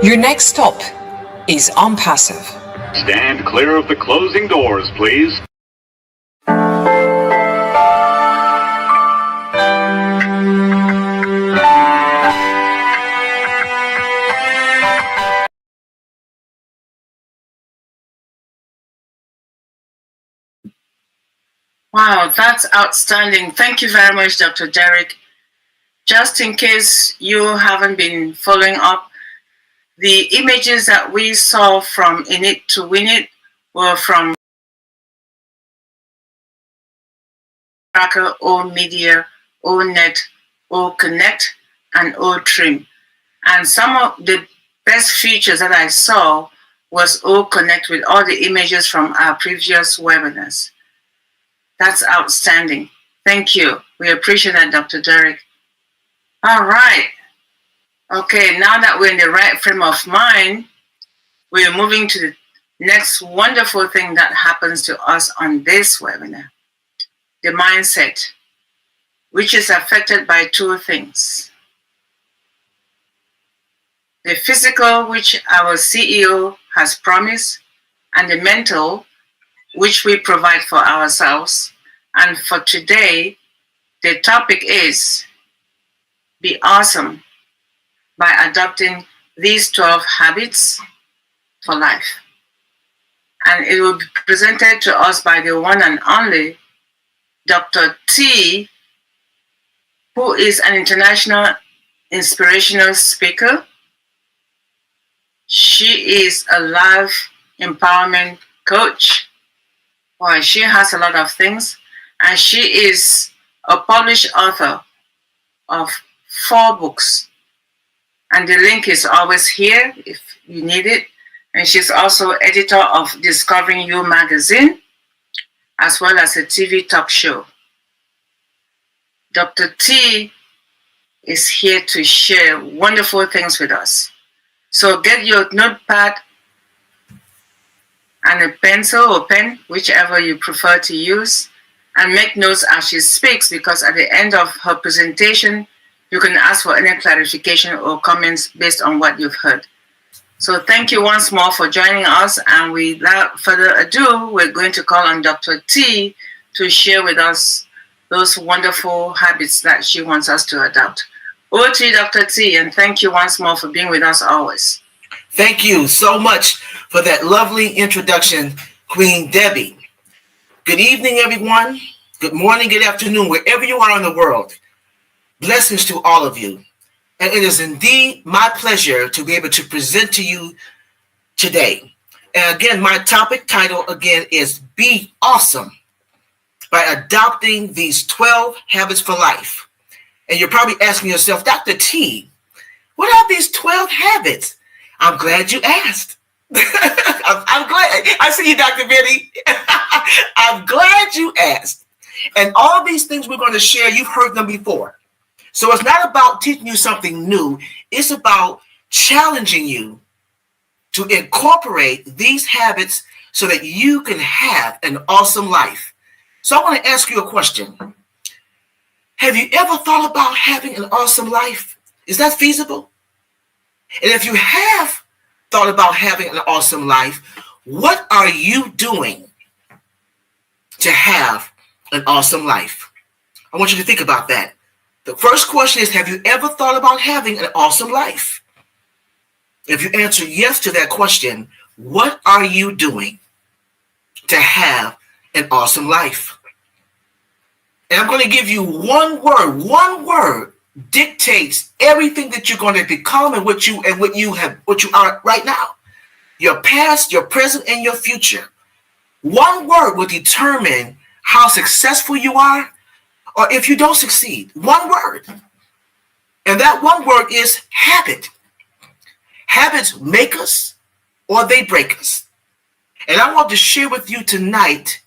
Your next stop is on Passive. Stand clear of the closing doors, please. Wow, that's outstanding. Thank you very much, Dr. Derek. Just in case you haven't been following up, the images that we saw from In It to Win It were from Tracker, O Media, O Net, O Connect, and O Trim. And some of the best features that I saw was O Connect with all the images from our previous webinars. That's outstanding. Thank you. We appreciate that, Dr. Derek. All right. Okay, now that we're in the right frame of mind, we're moving to the next wonderful thing that happens to us on this webinar, the mindset, which is affected by two things. The physical, which our CEO has promised, and the mental, which we provide for ourselves. And for today, the topic is Be Awesome by adopting these 12 habits for life. And it will be presented to us by the one and only Dr. T, who is an international inspirational speaker. She is a life empowerment coach. Boy, she has a lot of things. And she is a published author of 4 books. And the link is always here if you need it. And she's also editor of Discovering You magazine, as well as a TV talk show. Dr. T is here to share wonderful things with us. So get your notepad and a pencil or pen, whichever you prefer to use, and make notes as she speaks, because at the end of her presentation, you can ask for any clarification or comments based on what you've heard. So thank you once more for joining us, and without further ado, we're going to call on Dr. T to share with us those wonderful habits that she wants us to adopt. Over to you, Dr. T, and thank you once more for being with us always. Thank you so much for that lovely introduction, Queen Debbie. Good evening, everyone. Good morning, good afternoon, wherever you are in the world. Blessings to all of you. And it is indeed my pleasure to be able to present to you today. And again, my topic title again is Be Awesome by adopting these 12 habits for life. And you're probably asking yourself, Dr. T, what are these 12 habits? I'm glad you asked. I'm glad. I see you, Dr. Benny. I'm glad you asked. And all these things we're going to share, you've heard them before. So it's not about teaching you something new. It's about challenging you to incorporate these habits so that you can have an awesome life. So I want to ask you a question. Have you ever thought about having an awesome life? Is that feasible? And if you have thought about having an awesome life, what are you doing to have an awesome life? I want you to think about that. The first question is, have you ever thought about having an awesome life? If you answer yes to that question, what are you doing to have an awesome life? And I'm going to give you one word. One word dictates everything that you're going to become and what you are right now. Your past, your present, and your future. One word will determine how successful you are, or if you don't succeed. One word. And that one word is habit. Habits make us or they break us. And I want to share with you tonight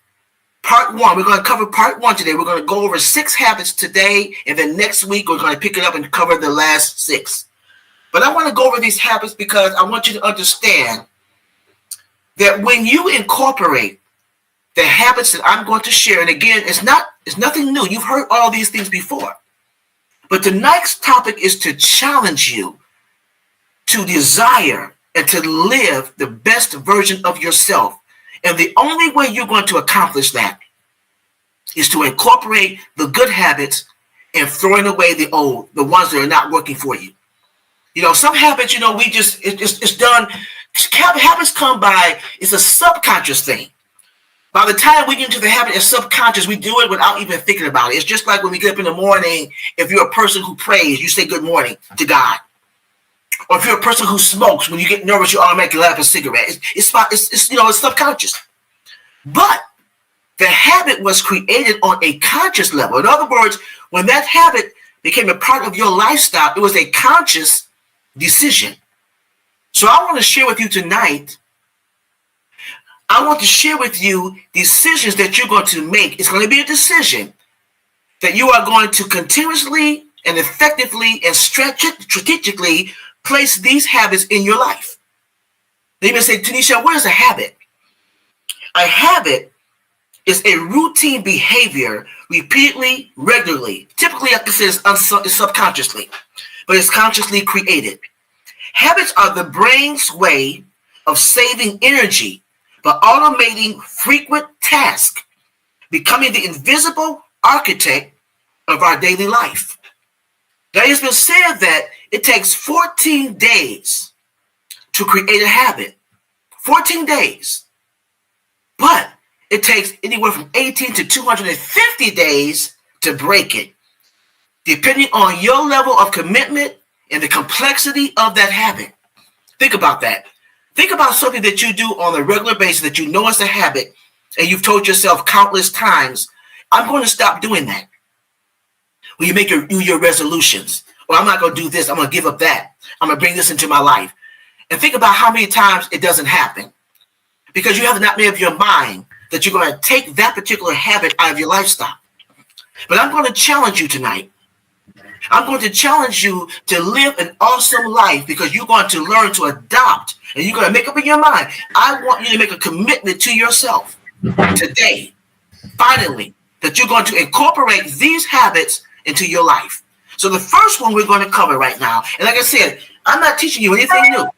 part 1. We're going to cover part 1 today. We're going to go over 6 habits today. And then next week, we're going to pick it up and cover the last 6. But I want to go over these habits because I want you to understand that when you incorporate the habits that I'm going to share, and again, it's nothing new. You've heard all these things before. But tonight's topic is to challenge you to desire and to live the best version of yourself. And the only way you're going to accomplish that is to incorporate the good habits and throwing away the old, the ones that are not working for you. You know, some habits, you know, it's done. Habits come by, it's a subconscious thing. By the time we get into the habit of subconscious, we do it without even thinking about it. It's just like when we get up in the morning, if you're a person who prays, you say good morning to God. Or if you're a person who smokes, when you get nervous, you automatically light up a cigarette. It's you know, it's subconscious. But the habit was created on a conscious level. In other words, when that habit became a part of your lifestyle, it was a conscious decision. So I want to share with you tonight, I want to share with you decisions that you're going to make. It's going to be a decision that you are going to continuously and effectively and strategically place these habits in your life. They may say, Tunishai, what is a habit? A habit is a routine behavior repeatedly, regularly. Typically, I consider it's subconsciously, but it's consciously created. Habits are the brain's way of saving energy by automating frequent tasks, becoming the invisible architect of our daily life. Now, it's been said that it takes 14 days to create a habit. 14 days. But it takes anywhere from 18 to 250 days to break it, depending on your level of commitment and the complexity of that habit. Think about that. Think about something that you do on a regular basis that you know is a habit, and you've told yourself countless times, I'm going to stop doing that. When you make your resolutions, or I'm not going to do this, I'm going to give up that. I'm going to bring this into my life. And think about how many times it doesn't happen. Because you have not made up your mind that you're going to take that particular habit out of your lifestyle. But I'm going to challenge you tonight. I'm going to challenge you to live an awesome life, because you're going to learn to adopt, and you're going to make up in your mind. I want you to make a commitment to yourself today, finally, that you're going to incorporate these habits into your life. So the first one we're going to cover right now, and like I said, I'm not teaching you anything new.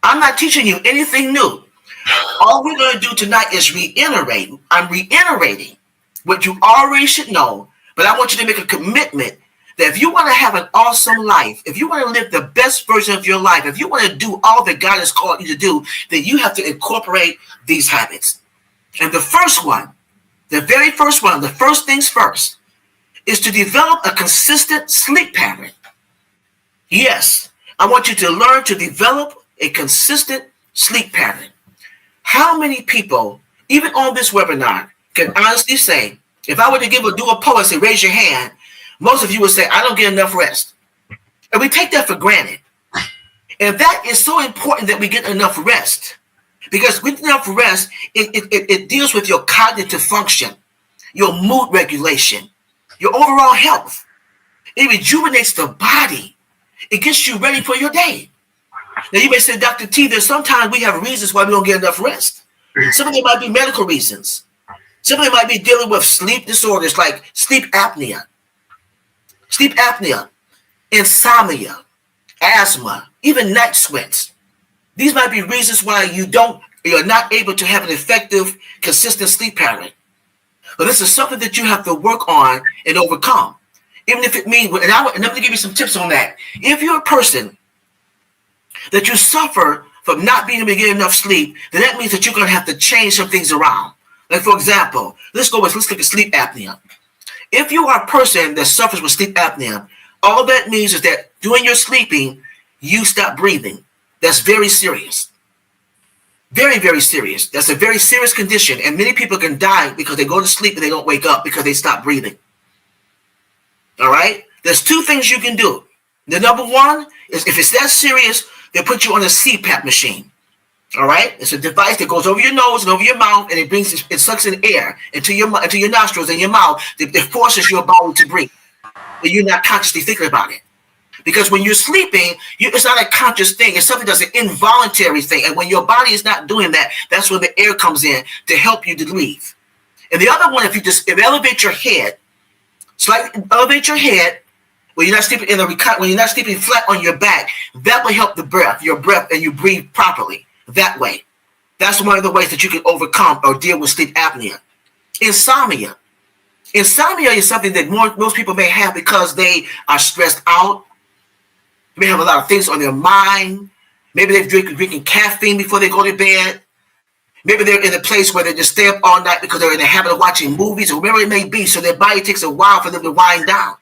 I'm not teaching you anything new. All we're going to do tonight is reiterate. I'm reiterating what you already should know, but I want you to make a commitment that if you want to have an awesome life, if you want to live the best version of your life, if you want to do all that God has called you to do, then you have to incorporate these habits. And the first one, the very first one, the first things first, is to develop a consistent sleep pattern. Yes, I want you to learn to develop a consistent sleep pattern. How many people, even on this webinar, can honestly say, if I were to do a poll and say, raise your hand, most of you would say, I don't get enough rest. And we take that for granted. And that is so important that we get enough rest. Because with enough rest, it deals with your cognitive function, your mood regulation, your overall health. It rejuvenates the body. It gets you ready for your day. Now you may say, Dr. T, there's sometimes we have reasons why we don't get enough rest. Some of them might be medical reasons. Some of them might be dealing with sleep disorders like sleep apnea, insomnia, asthma, even night sweats. These might be reasons why you're not able to have an effective, consistent sleep pattern. But this is something that you have to work on and overcome. Even if it means, and I'm going to give you some tips on that. If you're a person that you suffer from not being able to get enough sleep, then that means that you're going to have to change some things around. Like, for example, let's look at sleep apnea. If you are a person that suffers with sleep apnea, all that means is that during your sleeping, you stop breathing. That's very serious. Very, very serious. That's a very serious condition. And many people can die because they go to sleep and they don't wake up because they stop breathing. All right? There's two things you can do. The number one is, if it's that serious, they put you on a CPAP machine. All right? It's a device that goes over your nose and over your mouth, and it sucks in air into your nostrils and your mouth that forces your body to breathe. But you're not consciously thinking about it. Because when you're sleeping, it's not a conscious thing. It's something that's an involuntary thing. And when your body is not doing that, that's when the air comes in to help you to breathe. And the other one, if you elevate your head, slightly elevate your head, when you're not sleeping when you're not sleeping flat on your back, that will help your breath, and you breathe properly that way. That's one of the ways that you can overcome or deal with sleep apnea. Insomnia. Insomnia is something that most people may have because they are stressed out. They may have a lot of things on their mind. Maybe they've drinking caffeine before they go to bed. Maybe they're in a place where they just stay up all night because they're in the habit of watching movies or whatever it may be, so their body takes a while for them to wind down.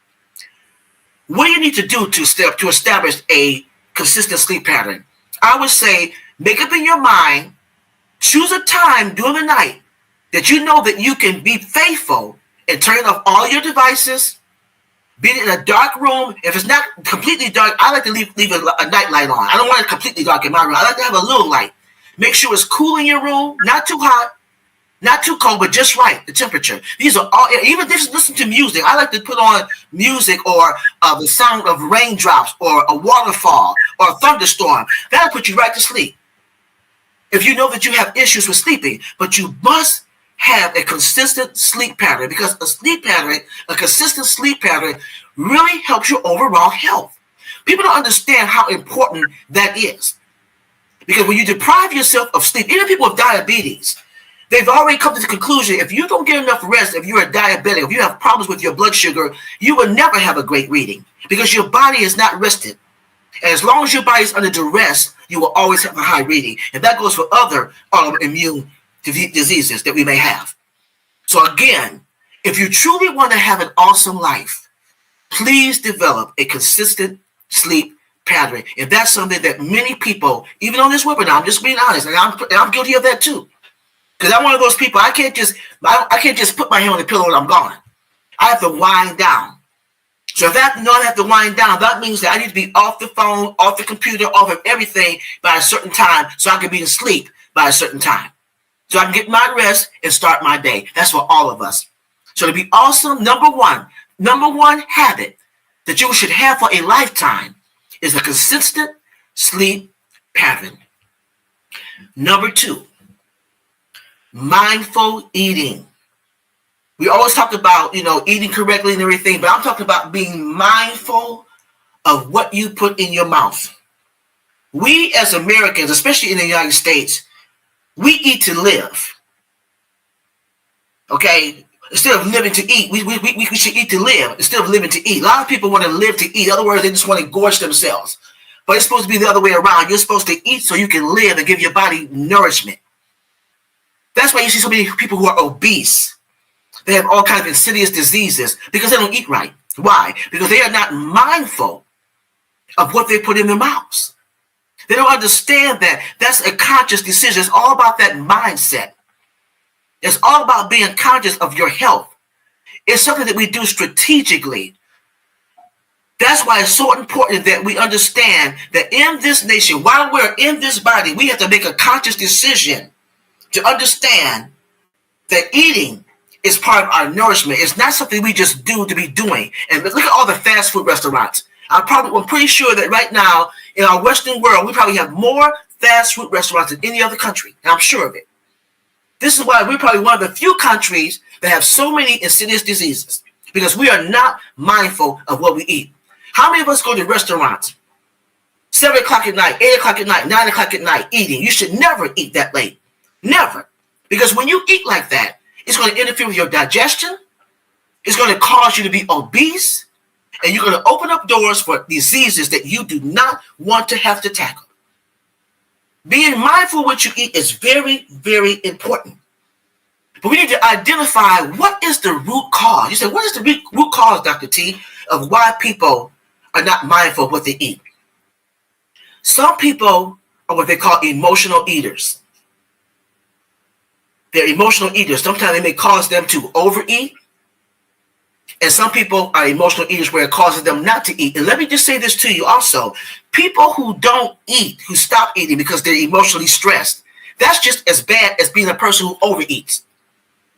What do you need to do to establish a consistent sleep pattern? I would say make up in your mind, choose a time during the night that you know that you can be faithful and turn off all your devices, be in a dark room. If it's not completely dark, I like to leave a night light on. I don't want it completely dark in my room. I like to have a little light. Make sure it's cool in your room, not too hot, not too cold, but just right, the temperature. These are all, even just listen to music. I like to put on music or the sound of raindrops or a waterfall or a thunderstorm. That'll put you right to sleep. If you know that you have issues with sleeping, but you must have a consistent sleep pattern, because a consistent sleep pattern really helps your overall health. People don't understand how important that is. Because when you deprive yourself of sleep, even people with diabetes, they've already come to the conclusion, if you don't get enough rest, if you're a diabetic, if you have problems with your blood sugar, you will never have a great reading because your body is not rested. And as long as your body is under duress, you will always have a high reading. And that goes for other autoimmune diseases that we may have. So again, if you truly want to have an awesome life, please develop a consistent sleep pattern. And that's something that many people, even on this webinar, I'm just being honest, and I'm guilty of that too. Because I'm one of those people, I can't just put my hand on the pillow and I'm gone. I have to wind down. So if I know I have to wind down, that means that I need to be off the phone, off the computer, off of everything by a certain time so I can be asleep by a certain time. So I can get my rest and start my day. That's for all of us. So to be awesome, number one habit that you should have for a lifetime is a consistent sleep pattern. Number 2, mindful eating. We always talk about, eating correctly and everything, but I'm talking about being mindful of what you put in your mouth. We as Americans, especially in the United States, we eat to live. Okay? Instead of living to eat, we should eat to live instead of living to eat. A lot of people want to live to eat. In other words, they just want to gorge themselves. But it's supposed to be the other way around. You're supposed to eat so you can live and give your body nourishment. That's why you see so many people who are obese. They have all kinds of insidious diseases because they don't eat right. Why? Because they are not mindful of what they put in their mouths. They don't understand that that's a conscious decision. It's all about that mindset. It's all about being conscious of your health. It's something that we do strategically. That's why it's so important that we understand that in this nation, while we're in this body, we have to make a conscious decision to understand that eating is part of our nourishment. It's not something we just do to be doing. And look at all the fast food restaurants. I'm pretty sure that right now in our Western world, we probably have more fast food restaurants than any other country. And I'm sure of it. This is why we're probably one of the few countries that have so many insidious diseases, because we are not mindful of what we eat. How many of us go to restaurants 7 o'clock at night, 8 o'clock at night, 9 o'clock at night eating? You should never eat that late. Never. Because when you eat like that, it's going to interfere with your digestion. It's going to cause you to be obese. And you're going to open up doors for diseases that you do not want to have to tackle. Being mindful of what you eat is very, very important. But we need to identify what is the root cause. You say, what is the root cause, Dr. T, of why people are not mindful of what they eat? Some people are what they call emotional eaters. They're emotional eaters. Sometimes it may cause them to overeat. And some people are emotional eaters where it causes them not to eat. And let me just say this to you also. People who don't eat, who stop eating because they're emotionally stressed, that's just as bad as being a person who overeats.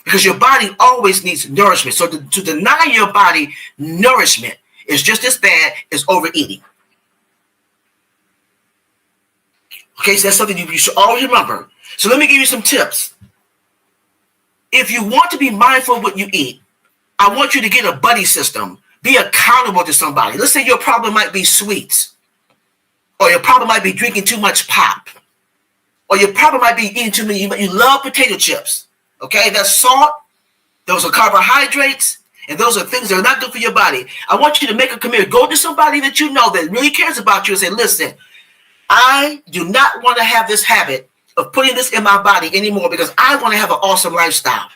Because your body always needs nourishment. So to deny your body nourishment is just as bad as overeating. Okay, so that's something you should always remember. So let me give you some tips. If you want to be mindful of what you eat, I want you to get a buddy system Be accountable to somebody. Let's say your problem might be sweets, or your problem might be drinking too much pop, or your problem might be eating too many. You love potato chips. Okay, that's salt. Those are carbohydrates, and those are things that are not good for your body. I want you to make a commitment. Go to somebody that you know that really cares about you and say, listen, I do not want to have this habit of putting this in my body anymore because I want to have an awesome lifestyle.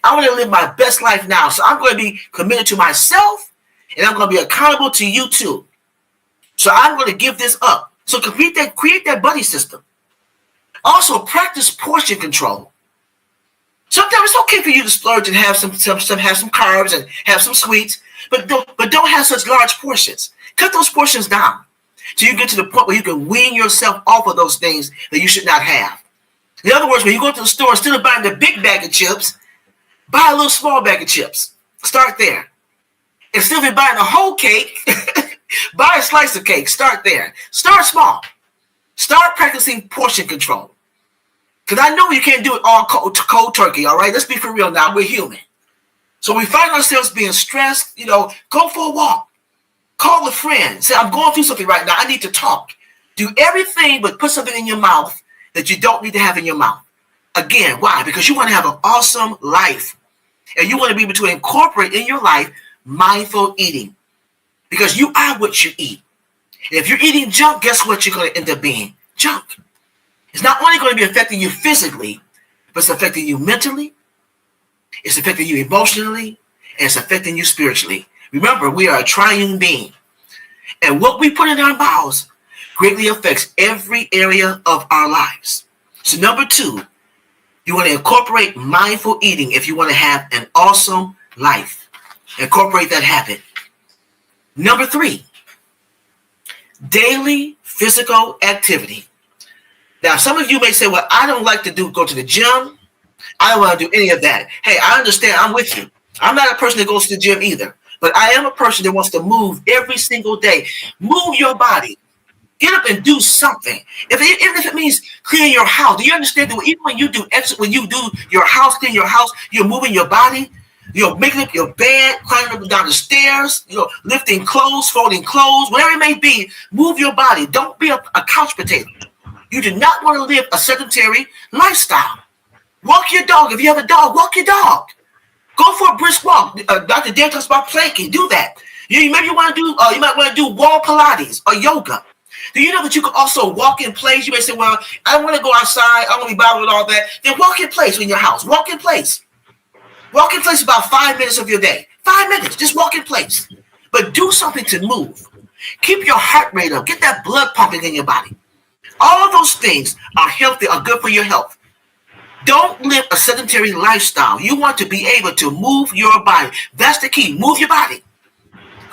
I want to live my best life now. So I'm going to be committed to myself, and I'm going to be accountable to you too. So I'm going to give this up. So create that buddy system. Also, practice portion control. Sometimes it's okay for you to splurge and have some carbs and have some sweets, but don't have such large portions. Cut those portions down till you get to the point where you can wean yourself off of those things that you should not have. In other words, when you go to the store, instead of buying the big bag of chips, buy a little small bag of chips. Start there. Instead of buying a whole cake, buy a slice of cake. Start there. Start small. Start practicing portion control. Because I know you can't do it all cold turkey, all right? Let's be for real now. We're human. So we find ourselves being stressed, go for a walk. Call a friend. Say, I'm going through something right now. I need to talk. Do everything but put something in your mouth that you don't need to have in your mouth. Again, why? Because you want to have an awesome life. And you want to be able to incorporate in your life mindful eating. Because you are what you eat. And if you're eating junk, guess what you're going to end up being? Junk. It's not only going to be affecting you physically, but it's affecting you mentally, it's affecting you emotionally, and it's affecting you spiritually. Remember, we are a triune being. And what we put in our mouths greatly affects every area of our lives. So number 2, you want to incorporate mindful eating if you want to have an awesome life. Incorporate that habit. Number 3, daily physical activity. Now, some of you may say, well, I don't like to go to the gym. I don't want to do any of that. Hey, I understand. I'm with you. I'm not a person that goes to the gym either. But I am a person that wants to move every single day. Move your body. Get up and do something. Even if it means cleaning your house. Do you understand that even when you do your house, clean your house, you're moving your body? You're making up your bed, climbing up and down the stairs, lifting clothes, folding clothes, whatever it may be. Move your body. Don't be a couch potato. You do not want to live a sedentary lifestyle. Walk your dog. If you have a dog, walk your dog. Go for a brisk walk. Dr. Dan talks about planking. Do that. You might want to do wall Pilates or yoga. Do you know that you can also walk in place? You may say, well, I don't want to go outside. I don't want to be bothered with all that. Then walk in place in your house. Walk in place. Walk in place about 5 minutes of your day. 5 minutes. Just walk in place. But do something to move. Keep your heart rate up. Get that blood pumping in your body. All of those things are healthy, are good for your health. Don't live a sedentary lifestyle. You want to be able to move your body. That's the key. Move your body.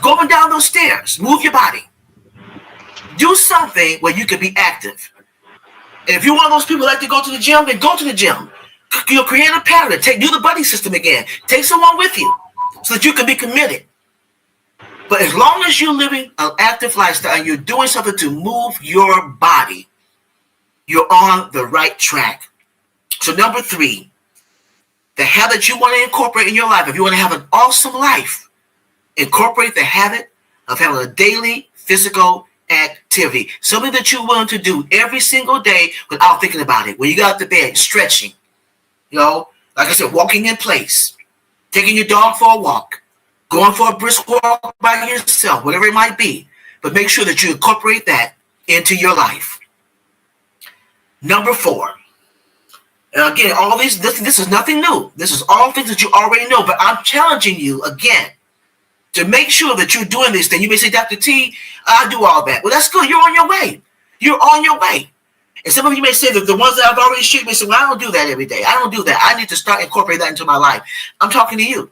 Go up and down those stairs. Move your body. Do something where you can be active. And if you're one of those people who like to go to the gym, then go to the gym. You'll create a pattern. Do the buddy system again. Take someone with you so that you can be committed. But as long as you're living an active lifestyle and you're doing something to move your body, you're on the right track. So number 3, the habit you want to incorporate in your life, if you want to have an awesome life, incorporate the habit of having a daily physical activity. Something that you're willing to do every single day without thinking about it. When you get out the bed, stretching. Like I said, walking in place. Taking your dog for a walk. Going for a brisk walk by yourself, whatever it might be. But make sure that you incorporate that into your life. Number 4. And again, all these, this is nothing new. This is all things that you already know. But I'm challenging you again to make sure that you're doing these things. You may say, Dr. T, I do all that. Well, that's good. You're on your way. You're on your way. And some of you may say that the ones that I've already shared may say, well, I don't do that every day. I don't do that. I need to start incorporating that into my life. I'm talking to you.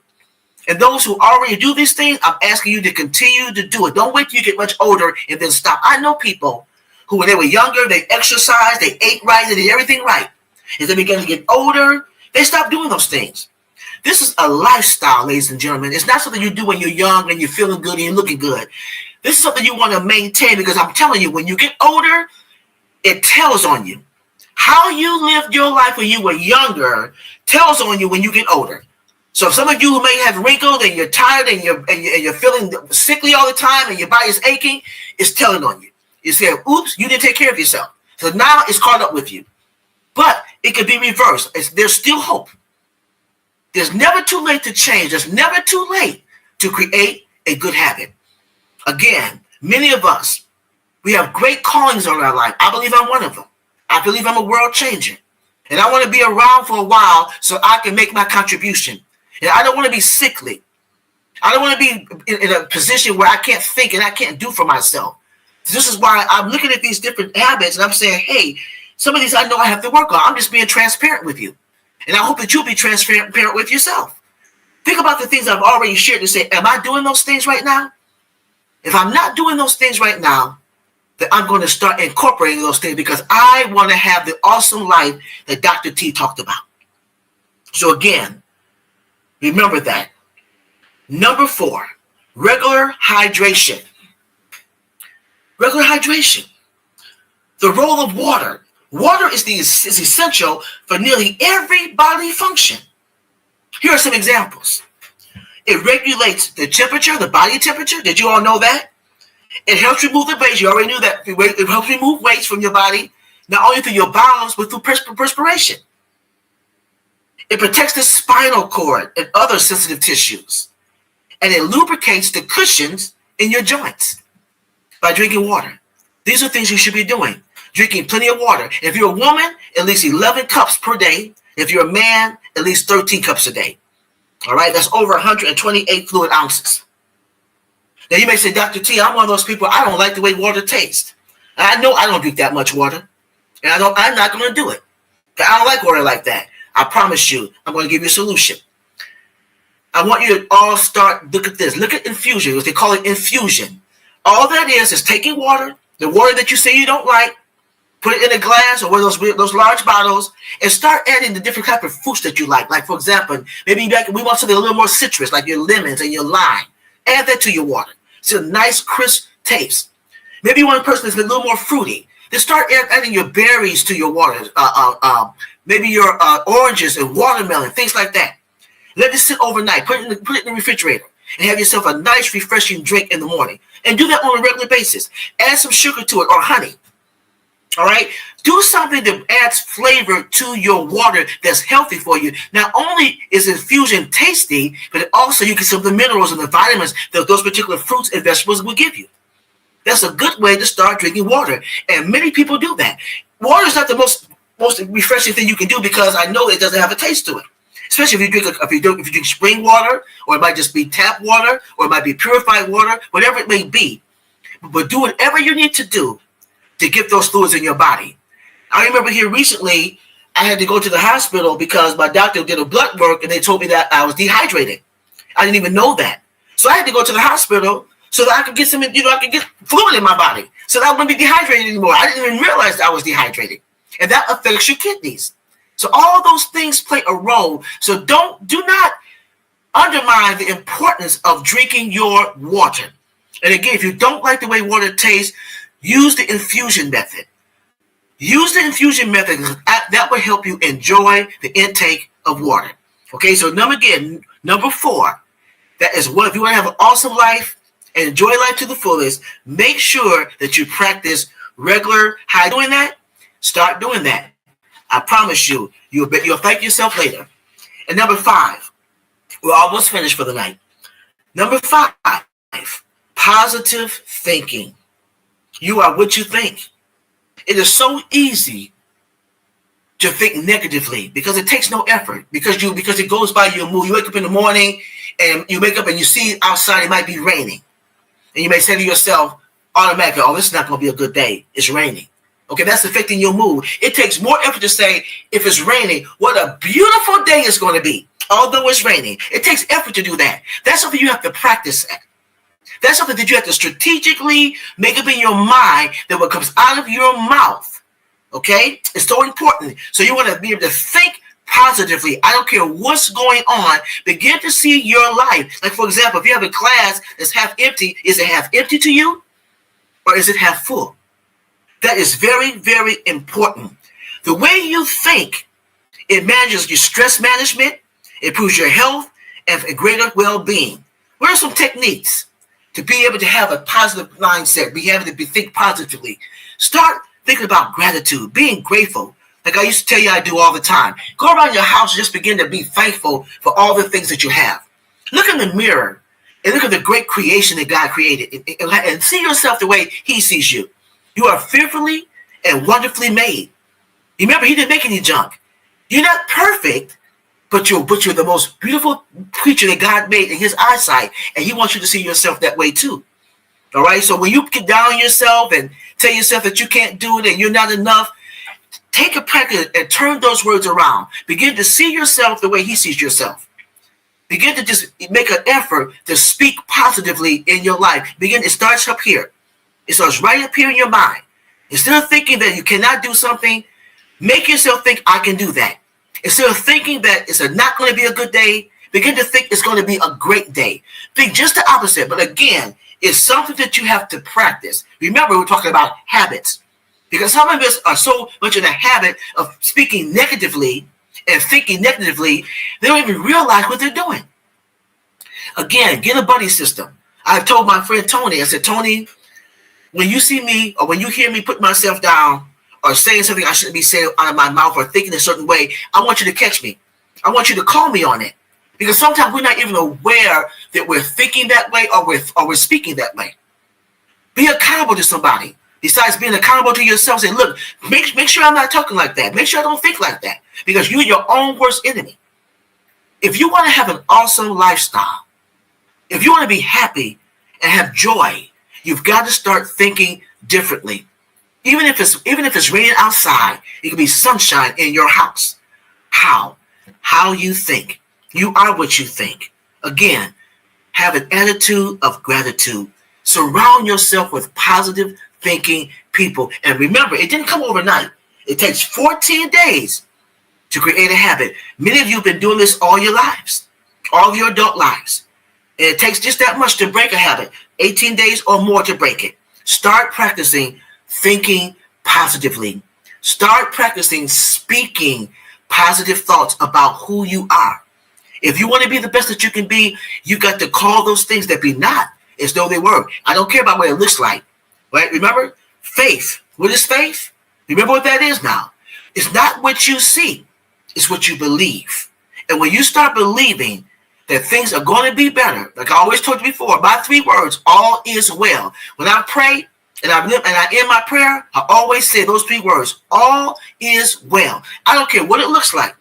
And those who already do these things, I'm asking you to continue to do it. Don't wait till you get much older and then stop. I know people who, when they were younger, they exercised, they ate right, they did everything right. As they began to get older, they stopped doing those things. This is a lifestyle, ladies and gentlemen. It's not something you do when you're young and you're feeling good and you're looking good. This is something you want to maintain because I'm telling you, when you get older, it tells on you. How you lived your life when you were younger tells on you when you get older. So some of you who may have wrinkles and you're tired and you're feeling sickly all the time and your body is aching, it's telling on you. You say, oops, you didn't take care of yourself. So now it's caught up with you. But it could be reversed. There's still hope. There's never too late to change. There's never too late to create a good habit. Again, many of us, we have great callings on our life. I believe I'm one of them. I believe I'm a world changer. And I want to be around for a while so I can make my contribution. And I don't want to be sickly. I don't want to be in a position where I can't think and I can't do for myself. This is why I'm looking at these different habits and I'm saying, hey, some of these I know I have to work on. I'm just being transparent with you. And I hope that you'll be transparent with yourself. Think about the things I've already shared to say, am I doing those things right now? If I'm not doing those things right now, then I'm going to start incorporating those things because I want to have the awesome life that Dr. T talked about. So again, remember that. Number 4, regular hydration. Regular hydration. The role of water. Water is essential for nearly every bodily function. Here are some examples. It regulates the temperature, the body temperature. Did you all know that? It helps remove the weights. You already knew that. It helps remove weights from your body, not only through your bowels, but through perspiration. It protects the spinal cord and other sensitive tissues. And it lubricates the cushions in your joints by drinking water. These are things you should be doing. Drinking plenty of water. If you're a woman, at least 11 cups per day. If you're a man, at least 13 cups a day. All right, that's over 128 fluid ounces. Now you may say, Dr. T, I'm one of those people, I don't like the way water tastes. And I know I don't drink that much water. And I'm not going to do it. I don't like water like that. I promise you, I'm going to give you a solution. I want you to all look at this. Look at infusion. They call it infusion. All that is taking water, the water that you say you don't like, put it in a glass or one of those large bottles, and start adding the different type of fruits that you like. Like, for example, maybe we want something a little more citrus, like your lemons and your lime. Add that to your water. It's a nice, crisp taste. Maybe you want a person that's a little more fruity. Then start adding your berries to your water. Maybe your oranges and watermelon, things like that. Let it sit overnight. Put it in the refrigerator and have yourself a nice, refreshing drink in the morning. And do that on a regular basis. Add some sugar to it or honey. All right? Do something that adds flavor to your water that's healthy for you. Not only is infusion tasty, but also you get some of the minerals and the vitamins that those particular fruits and vegetables will give you. That's a good way to start drinking water. And many people do that. Water is not the most refreshing thing you can do because I know it doesn't have a taste to it. Especially if you drink spring water, or it might just be tap water, or it might be purified water, whatever it may be. But do whatever you need to do to get those fluids in your body. I remember here recently, I had to go to the hospital because my doctor did a blood work and they told me that I was dehydrated. I didn't even know that. So I had to go to the hospital so that I could get I could get fluid in my body so that I wouldn't be dehydrated anymore. I didn't even realize that I was dehydrated. And that affects your kidneys. So all those things play a role. So do not undermine the importance of drinking your water. And again, if you don't like the way water tastes, use the infusion method. Use the infusion method. That will help you enjoy the intake of water. Okay, so number 4, that is what if you want to have an awesome life and enjoy life to the fullest, make sure that you practice regular doing that. Start doing that. I promise you, you'll thank yourself later. And number 5, we're almost finished for the night. Number 5, positive thinking. You are what you think. It is so easy to think negatively because it takes no effort. Because it goes by your mood. You wake up in the morning and you wake up and you see outside it might be raining. And you may say to yourself automatically, oh, this is not going to be a good day. It's raining. Okay, that's affecting your mood. It takes more effort to say, if it's raining, what a beautiful day it's going to be. Although it's raining. It takes effort to do that. That's something you have to practice at. That's something that you have to strategically make up in your mind that what comes out of your mouth, okay, is so important. So you want to be able to think positively. I don't care what's going on. Begin to see your life. Like, for example, if you have a class that's half empty, is it half empty to you or is it half full? That is very, very important. The way you think, it manages your stress management, it improves your health, and a greater well-being. What are some techniques to be able to have a positive mindset, be able to think positively? Start thinking about gratitude, being grateful. Like I used to tell you I do all the time. Go around your house and just begin to be thankful for all the things that you have. Look in the mirror and look at the great creation that God created and see yourself the way he sees you. You are fearfully and wonderfully made. Remember, he didn't make any junk. You're not perfect, but you're the most beautiful creature that God made in his eyesight, and he wants you to see yourself that way too. All right? So when you get down on yourself and tell yourself that you can't do it and you're not enough, take a practice and turn those words around. Begin to see yourself the way he sees yourself. Begin to just make an effort to speak positively in your life. It starts up here. It starts right up here in your mind. Instead of thinking that you cannot do something, make yourself think, I can do that. Instead of thinking that it's not going to be a good day, begin to think it's going to be a great day. Think just the opposite. But again, it's something that you have to practice. Remember, we're talking about habits. Because some of us are so much in the habit of speaking negatively and thinking negatively, they don't even realize what they're doing. Again, get a buddy system. I've told my friend Tony, I said, Tony, when you see me or when you hear me put myself down or saying something I shouldn't be saying out of my mouth or thinking a certain way, I want you to catch me. I want you to call me on it. Because sometimes we're not even aware that we're thinking that way or we're speaking that way. Be accountable to somebody. Besides being accountable to yourself, say, look, make sure I'm not talking like that. Make sure I don't think like that. Because you're your own worst enemy. If you want to have an awesome lifestyle, if you want to be happy and have joy, you've got to start thinking differently. Even if it's raining outside, it can be sunshine in your house. How? How you think. You are what you think. Again, have an attitude of gratitude. Surround yourself with positive thinking people. And remember, it didn't come overnight. It takes 14 days to create a habit. Many of you have been doing this all your lives, all of your adult lives. And it takes just that much to break a habit, 18 days or more to break it. Start practicing thinking positively. Start practicing speaking positive thoughts about who you are. If you want to be the best that you can be, you got to call those things that be not as though they were. I don't care about what it looks like. Right? Remember? Faith. What is faith? Remember what that is now. It's not what you see. It's what you believe. And when you start believing that things are going to be better, like I always told you before, my 3 words, all is well. When I pray and I end my prayer, I always say those 3 words, all is well. I don't care what it looks like.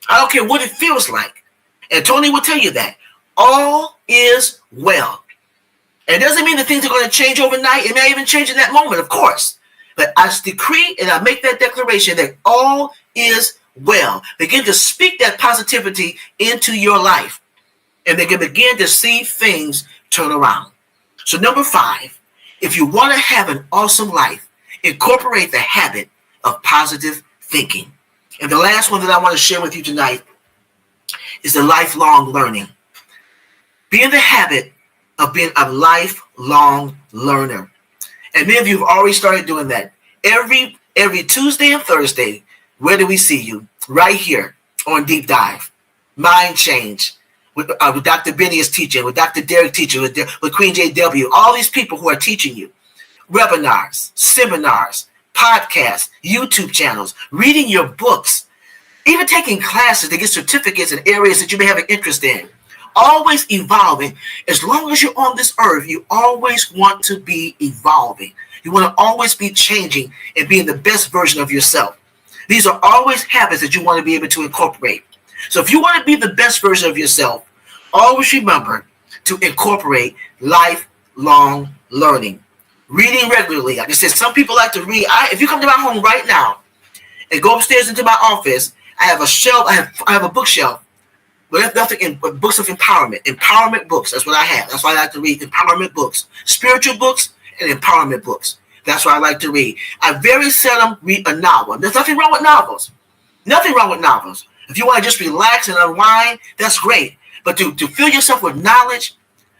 I don't care what it feels like. And Tony will tell you that. All is well. And it doesn't mean that things are going to change overnight. It may even change in that moment, of course. But I decree and I make that declaration that all is well. Begin to speak that positivity into your life. And they can begin to see things turn around. So number 5, if you want to have an awesome life, incorporate the habit of positive thinking. And the last one that I want to share with you tonight is the lifelong learning. Be in the habit of being a lifelong learner. And many of you have already started doing that. Every Tuesday and Thursday, where do we see you? Right here on Deep Dive. Mind Change. With DrBenny is teaching, with Dr. Derek teaching, with Queen JW. All these people who are teaching you. Webinars, seminars, podcasts, YouTube channels, reading your books, even taking classes to get certificates in areas that you may have an interest in. Always evolving. As long as you're on this earth, you always want to be evolving. You want to always be changing and being the best version of yourself. These are always habits that you want to be able to incorporate. So if you want to be the best version of yourself, always remember to incorporate lifelong learning. Reading regularly. Like I said, some people like to read. If you come to my home right now and go upstairs into my office, I have a shelf. I have a bookshelf. But there's nothing in books of empowerment. Empowerment books. That's what I have. That's why I like to read empowerment books. Spiritual books and empowerment books. That's what I like to read. I very seldom read a novel. There's nothing wrong with novels. Nothing wrong with novels. If you want to just relax and unwind, that's great. But to fill yourself with knowledge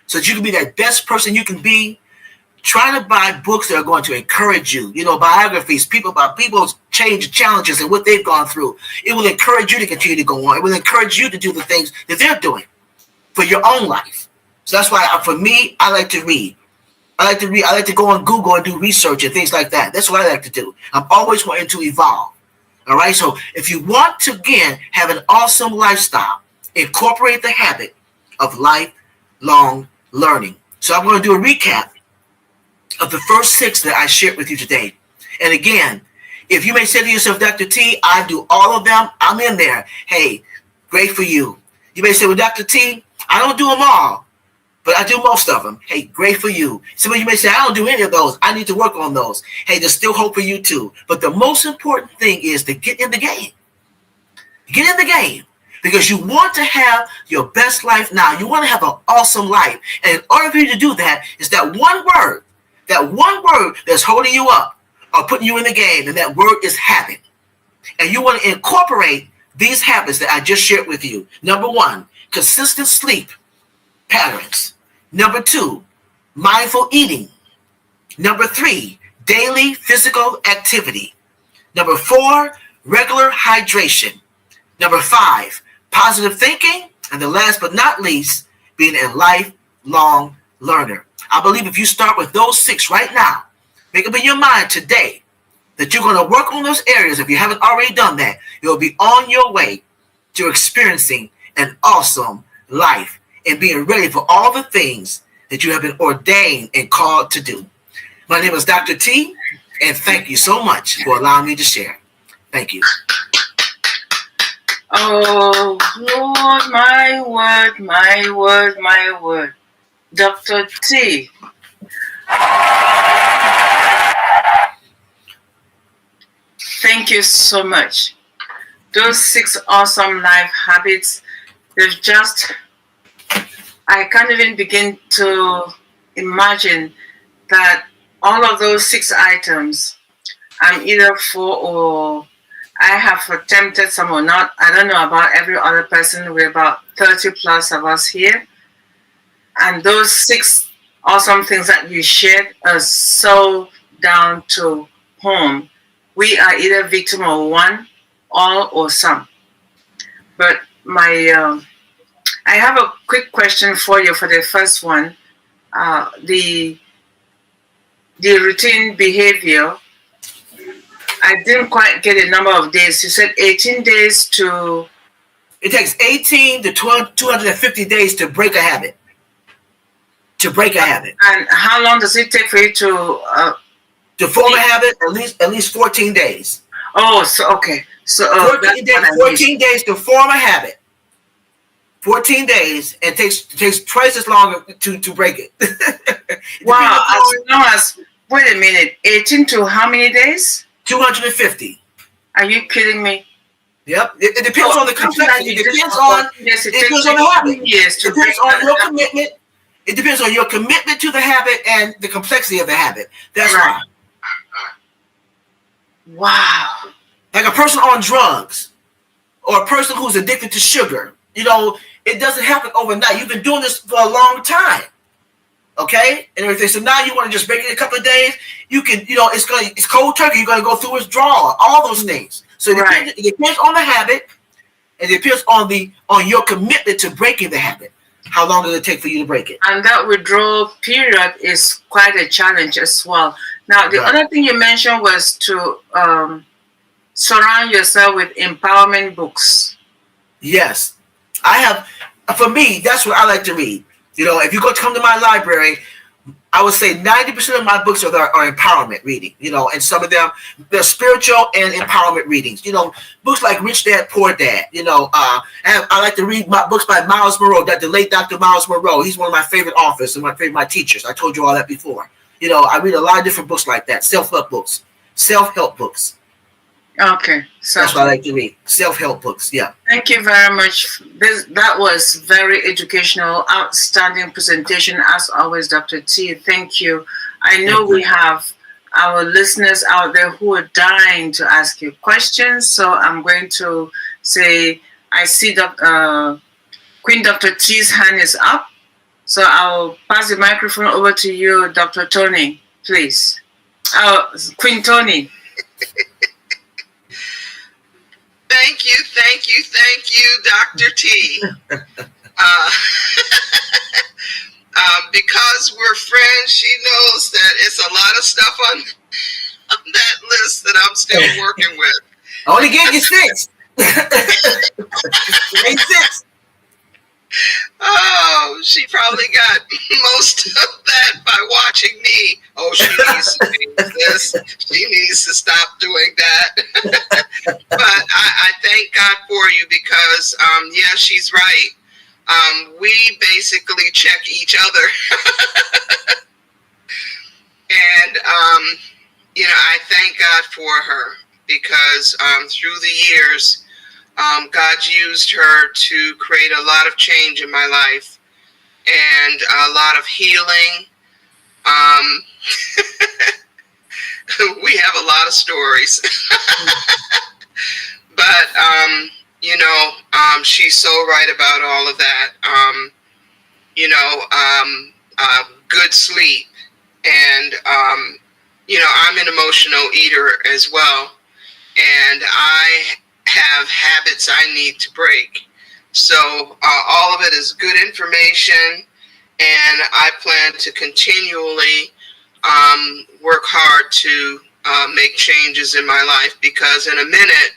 so that you can be that best person you can be, try to buy books that are going to encourage you. You know, biographies, about people's change, challenges, and what they've gone through. It will encourage you to continue to go on. It will encourage you to do the things that they're doing. for your own life. So that's why, for me, I like to read. I like to go on Google and do research and things like that. That's what I like to do. I'm always wanting to evolve. All right. So if you want to, again, have an awesome lifestyle, incorporate the habit of lifelong learning. So I'm going to do a recap of the first 6 that I shared with you today. And again, if you may say to yourself, Dr. T, I do all of them. I'm in there. Hey, great for you. You may say, well, Dr. T, I don't do them all, but I do most of them. Hey, great for you. Some of you may say, I don't do any of those. I need to work on those. Hey, there's still hope for you too. But the most important thing is to get in the game. Get in the game. Because you want to have your best life now. You want to have an awesome life. And in order for you to do that, is that one word that's holding you up or putting you in the game. And that word is habit. And you want to incorporate these habits that I just shared with you. Number 1, consistent sleep patterns. Number 2, mindful eating. Number 3, daily physical activity. Number 4, regular hydration. Number 5, positive thinking. And the last but not least, being a lifelong learner. I believe if you start with those 6 right now, make up in your mind today that you're going to work on those areas. If you haven't already done that, you'll be on your way to experiencing an awesome life and being ready for all the things that you have been ordained and called to do. My name is Dr. T, and thank you so much for allowing me to share. Thank you. Oh, Lord, my word, my word, my word. Dr. T. Thank you so much. Those 6 awesome life habits, they've just, I can't even begin to imagine that all of those 6 items I'm either for or I have attempted some or not. I don't know about every other person. We're about 30 plus of us here. And those 6 awesome things that you shared are so down to home. We are either victim of one, all, or some. But I have a quick question for you for the first one. The routine behavior, I didn't quite get a number of days. You said 18 days to... It takes 18 to 250 days to break a habit. And how long does it take for you to form a habit? At least 14 days. Oh, so okay. So 14 days to form a habit. 14 days, and takes twice as long to break it. Wow! As long as, wait a minute, 18 to how many days? 250. Are you kidding me? Yep. It depends on the complexity. It depends on the habit. It depends on your commitment. It depends on your commitment to the habit and the complexity of the habit. That's right. Wow. Like a person on drugs or a person who's addicted to sugar. It doesn't happen overnight. You've been doing this for a long time. Okay? And everything. So now you want to just break it in a couple of days. You can, it's cold turkey. You're going to go through withdrawal, all those things. So it depends on the habit. And it depends on your commitment to breaking the habit. How long does it take for you to break it? And that withdrawal period is quite a challenge as well. Now, the other thing you mentioned was to surround yourself with empowerment books. Yes. For me, that's what I like to read. If you come to my library, I would say 90% of my books are empowerment reading, and some of them, they're spiritual and empowerment readings. Books like Rich Dad, Poor Dad. I like to read books by Miles Monroe, the late Dr. Miles Monroe. He's one of my favorite authors and my teachers. I told you all that before. I read a lot of different books like that, self-help books. Okay. So that's what I like to read. Self-help books, yeah. Thank you very much. That was very educational, outstanding presentation as always, Dr. T. Thank you. I know we have our listeners out there who are dying to ask you questions, so I'm going to say, I see Queen Dr. T's hand is up, so I'll pass the microphone over to you, Dr. Tony, please. Queen Tony. Thank you, Dr. T. Uh, because we're friends, she knows that it's a lot of stuff on that list that I'm still working with. I only gave you 6. 6. Oh, she probably got most of that by watching me. Oh, she needs to change this. She needs to stop doing that. But I thank God for you because, yeah, she's right. We basically check each other. And, I thank God for her because through the years, God's used her to create a lot of change in my life and a lot of healing. We have a lot of stories. But, she's so right about all of that. Good sleep. And, I'm an emotional eater as well. And I have habits I need to break. So all of it is good information. And I plan to continually work hard to make changes in my life because in a minute,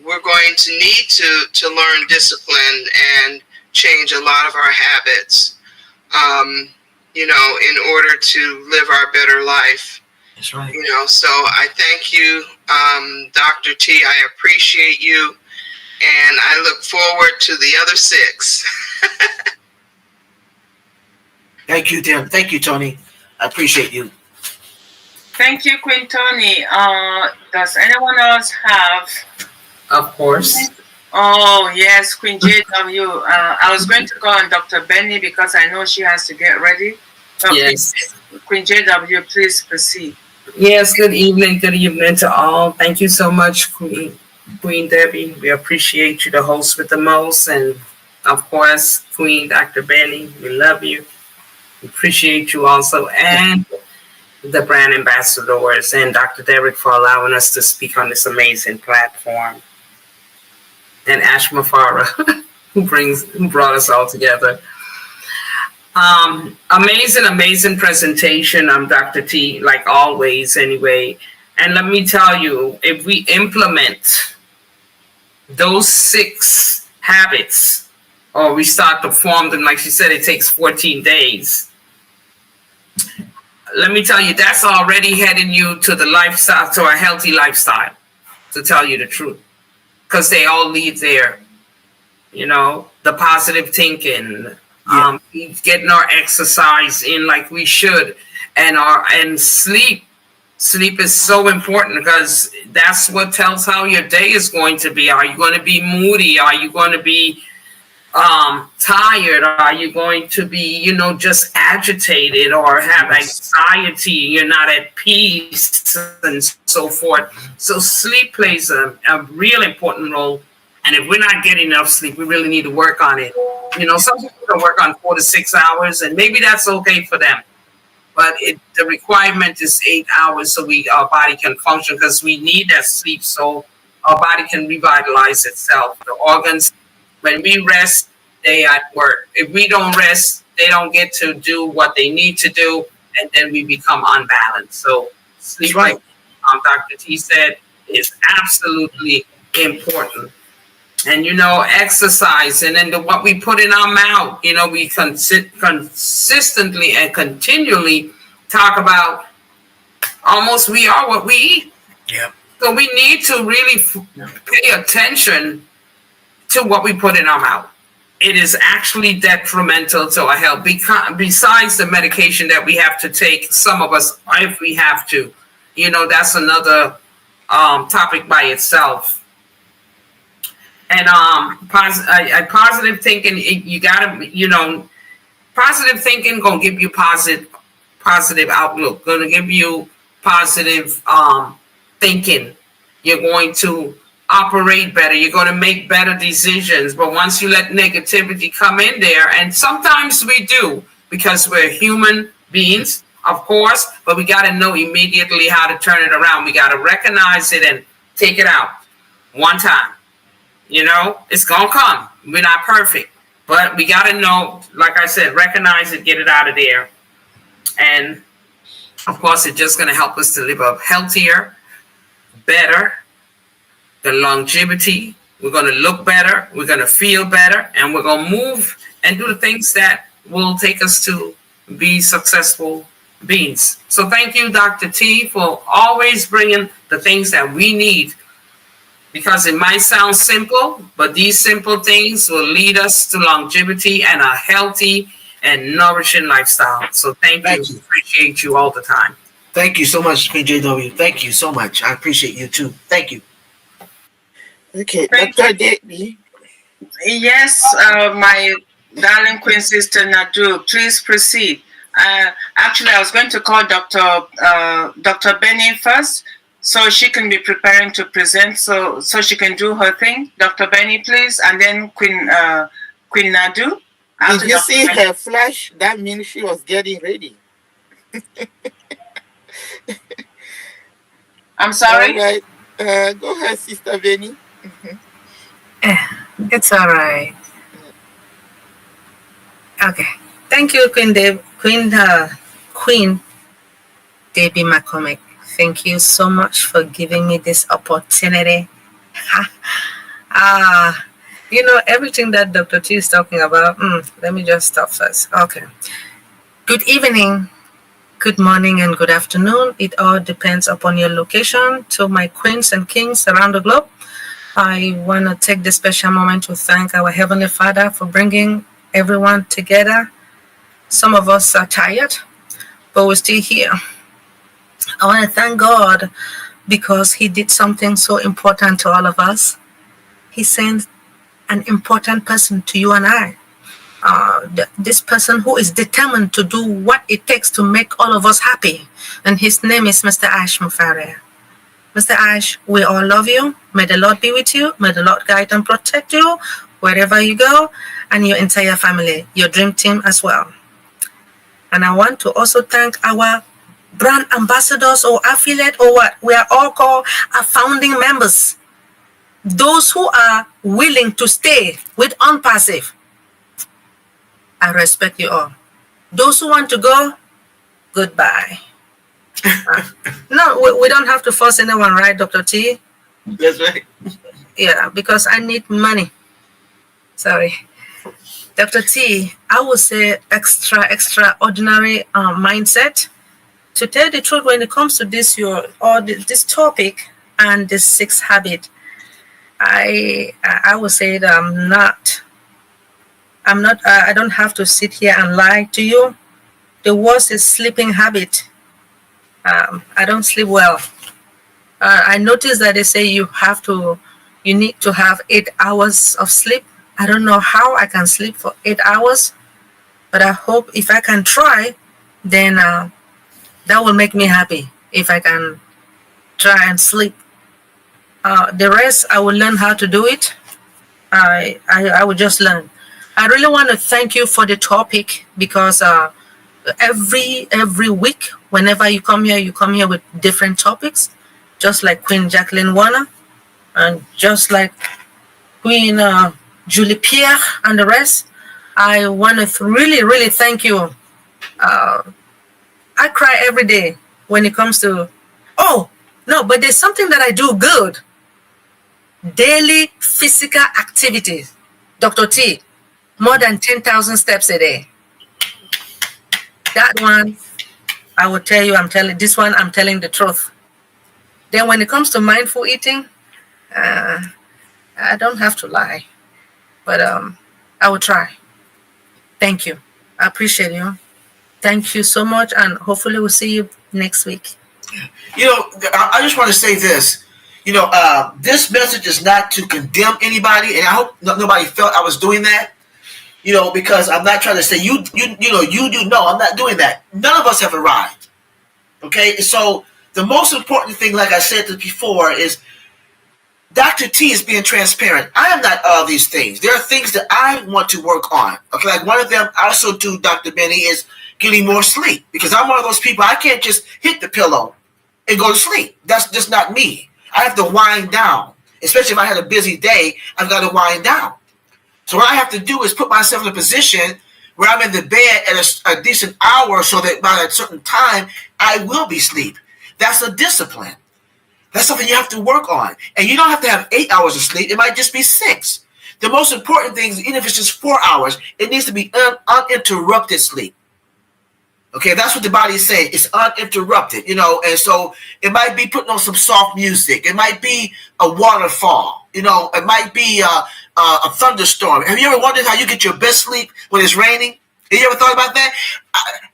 we're going to need to learn discipline and change a lot of our habits, in order to live our better life. That's right. So I thank you, Dr. T. I appreciate you, and I look forward to the other 6. Thank you, Tim. Thank you, Tony. I appreciate you. Thank you, Queen Tony. Does anyone else have? Of course. Oh, yes, Queen JW. I was going to call on DrBenny because I know she has to get ready. But Yes. Queen JW, please proceed. Yes, good evening to all. Thank you so much, Queen Debbie. We appreciate you, the host with the most. And of course, Queen DrBenny, we love you. We appreciate you also. And the brand ambassadors and Dr. Derek for allowing us to speak on this amazing platform. And Ash Mafara, who brought us all together. Amazing presentation, Dr. T, like always anyway. And let me tell you, if we implement those 6 habits, or we start to form them, like she said, it takes 14 days. Let me tell you, that's already heading you to the lifestyle, to a healthy lifestyle, to tell you the truth. Because they all lead there, the positive thinking, getting our exercise in like we should, and sleep. Sleep is so important because that's what tells how your day is going to be. Are you going to be moody? Are you going to be tired? Are you going to be, just agitated or have anxiety? You're not at peace and so forth. So sleep plays a real important role. And if we're not getting enough sleep, we really need to work on it. Some people can work on 4 to 6 hours, and maybe that's okay for them. But the requirement is 8 hours so our body can function because we need that sleep so our body can revitalize itself. The organs, when we rest, they at work. If we don't rest, they don't get to do what they need to do, and then we become unbalanced. So sleep, right. Like Dr. T said, is absolutely important. And, exercise, and then what we put in our mouth, we consistently and continually talk about almost we are what we eat. Yeah. So we need to really pay attention to what we put in our mouth. It is actually detrimental to our health. Besides the medication that we have to take, some of us, if we have to, that's another topic by itself. And positive thinking, you gotta, positive thinking gonna give you positive outlook, gonna give you positive thinking. You're going to operate better. You're going to make better decisions. But once you let negativity come in there, and sometimes we do because we're human beings, of course, but we got to know immediately how to turn it around. We got to recognize it and take it out one time. It's going to come. We're not perfect. But we got to know, like I said, recognize it, get it out of there. And of course, it's just going to help us to live a healthier, better, the longevity. We're going to look better. We're going to feel better. And we're going to move and do the things that will take us to be successful beings. So thank you, Dr. T, for always bringing the things that we need. Because it might sound simple, but these simple things will lead us to longevity and a healthy and nourishing lifestyle. So thank you. Appreciate you all the time. Thank you so much, Queen JW. Thank you so much. I appreciate you too. Thank you. Okay, Thank Dr. Debbie. Yes, my darling Queen Sister Nadu, please proceed. Actually, I was going to call Dr. Benny first, so she can be preparing to present, so she can do her thing. Dr. Benny, please, and then Queen Nadu. Did you see her flash? That means she was getting ready. I'm sorry? All right. Go ahead, Sister Benny. It's all right. Okay. Thank you, Queen Debbie McCormick. Thank you so much for giving me this opportunity. Everything that Dr. T is talking about, let me just stop first. Okay. Good evening, good morning, and good afternoon. It all depends upon your location. To my queens and kings around the globe, I want to take this special moment to thank our Heavenly Father for bringing everyone together. Some of us are tired, but we're still here. I want to thank God because He did something so important to all of us. He sent an important person to you and I. This person who is determined to do what it takes to make all of us happy. And his name is Mr. Ash Mufaria. Mr. Ash, we all love you. May the Lord be with you. May the Lord guide and protect you wherever you go, and your entire family, your dream team as well. And I want to also thank our brand ambassadors or affiliate or what we are all called our founding members. Those who are willing to stay with Unpassive. I respect you all. Those who want to go, goodbye. No, we don't have to force anyone, right, Dr. T? That's right. Yeah, because I need money. Sorry. Dr. T, I would say extraordinary mindset. To tell the truth, when it comes to this topic and this sixth habit, I would say that I don't have to sit here and lie to you. The worst is sleeping habit. I don't sleep well. I noticed that they say you need to have 8 hours of sleep. I don't know how I can sleep for 8 hours, but I hope if I can try, then that will make me happy if I can try and sleep. The rest, I will learn how to do it. I will just learn. I really want to thank you for the topic because every week, whenever you come here with different topics, just like Queen Jacqueline Warner, and just like Queen Julie Pierre and the rest. I want to really, really thank you. I cry every day when it comes to, but there's something that I do good. Daily physical activities. Dr. T, more than 10,000 steps a day. That one, I will tell you, I'm telling the truth. Then when it comes to mindful eating, I don't have to lie, but I will try. Thank you. I appreciate you. Thank you so much, and hopefully we'll see you next week. I just want to say this. This message is not to condemn anybody, and I hope nobody felt I was doing that. Because I'm not trying to say you do. No, I'm not doing that. None of us have arrived. Okay, so the most important thing, like I said before, is Dr. T is being transparent. I am not all these things. There are things that I want to work on. Okay, like one of them also do, Dr. Benny, is getting more sleep. Because I'm one of those people, I can't just hit the pillow and go to sleep. That's just not me. I have to wind down. Especially if I had a busy day, I've got to wind down. So what I have to do is put myself in a position where I'm in the bed at a decent hour so that by a certain time, I will be asleep. That's a discipline. That's something you have to work on. And you don't have to have 8 hours of sleep. It might just be 6. The most important thing is, even if it's just 4 hours, it needs to be uninterrupted sleep. Okay, that's what the body is saying. It's uninterrupted, and so it might be putting on some soft music. It might be a waterfall, it might be a thunderstorm. Have you ever wondered how you get your best sleep when it's raining? Have you ever thought about that?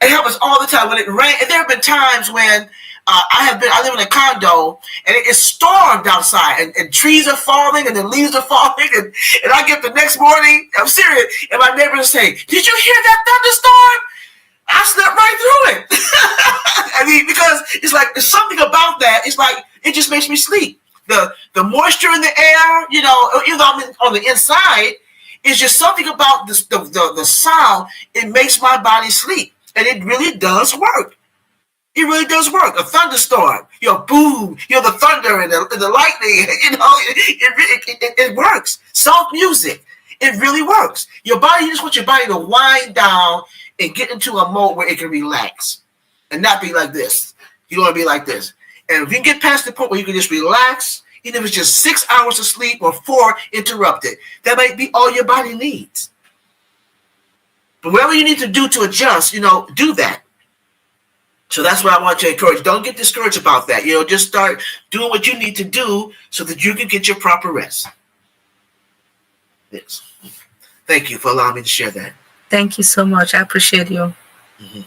It happens all the time when it rains. And there have been times when I live in a condo and it's stormed outside and trees are falling and the leaves are falling and I get the next morning, I'm serious, and my neighbors say, "Did you hear that thunderstorm?" I slept right through it. Because it's like there's something about that. It's like it just makes me sleep. The moisture in the air, even though I'm on the inside, it's just something about the sound. It makes my body sleep, and it really does work. It really does work. A thunderstorm, boom, the thunder and the lightning, it works. Soft music, it really works. You just want your body to wind down and get into a mode where it can relax and not be like this. You want to be like this. And if you can get past the point where you can just relax, even if it's just 6 hours of sleep or 4 interrupted, that might be all your body needs. But whatever you need to do to adjust, do that. So that's what I want to encourage. Don't get discouraged about that. Just start doing what you need to do so that you can get your proper rest. Yes. Thank you for allowing me to share that. Thank you so much. I appreciate you. Mm-hmm.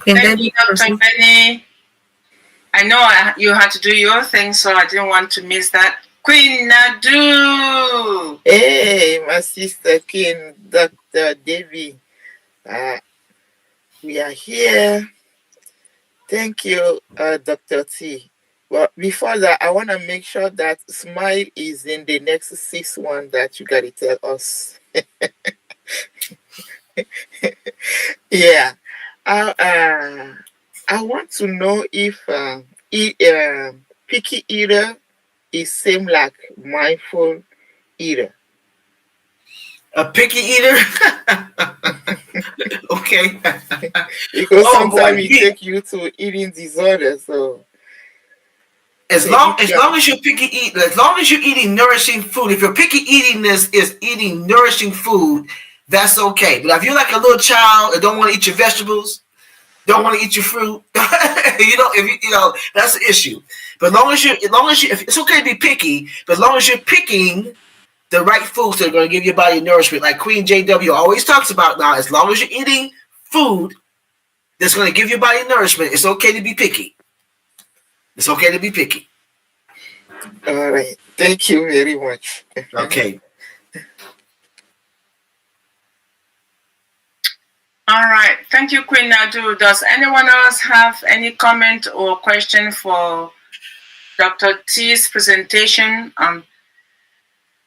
Thank you, Dr. Benny. I know you had to do your thing, so I didn't want to miss that. Queen Nadu. Hey, my sister Queen, Dr. Debbie. We are here. Thank you, Dr. T. Well, before that, I want to make sure that Smile is in the next 6 one that you got to tell us. Yeah. I want to know if picky eater is same like mindful eater. A picky eater? Okay. Because sometimes it take you to eating disorder. So as long as you're picky eating, as long as you're eating nourishing food, if your picky eatingness is eating nourishing food, that's okay. But if you're like a little child and don't want to eat your vegetables, don't want to eat your fruit, that's the issue. But as long as you, it's okay to be picky, but as long as you're picking the right foods that are going to give your body nourishment, like Queen JW always talks about now, as long as you're eating food that's going to give your body nourishment, it's okay to be picky. It's okay to be picky. All right. Thank you very much. Okay. All right. Thank you, Queen Nadu. Does anyone else have any comment or question for Dr. T's presentation on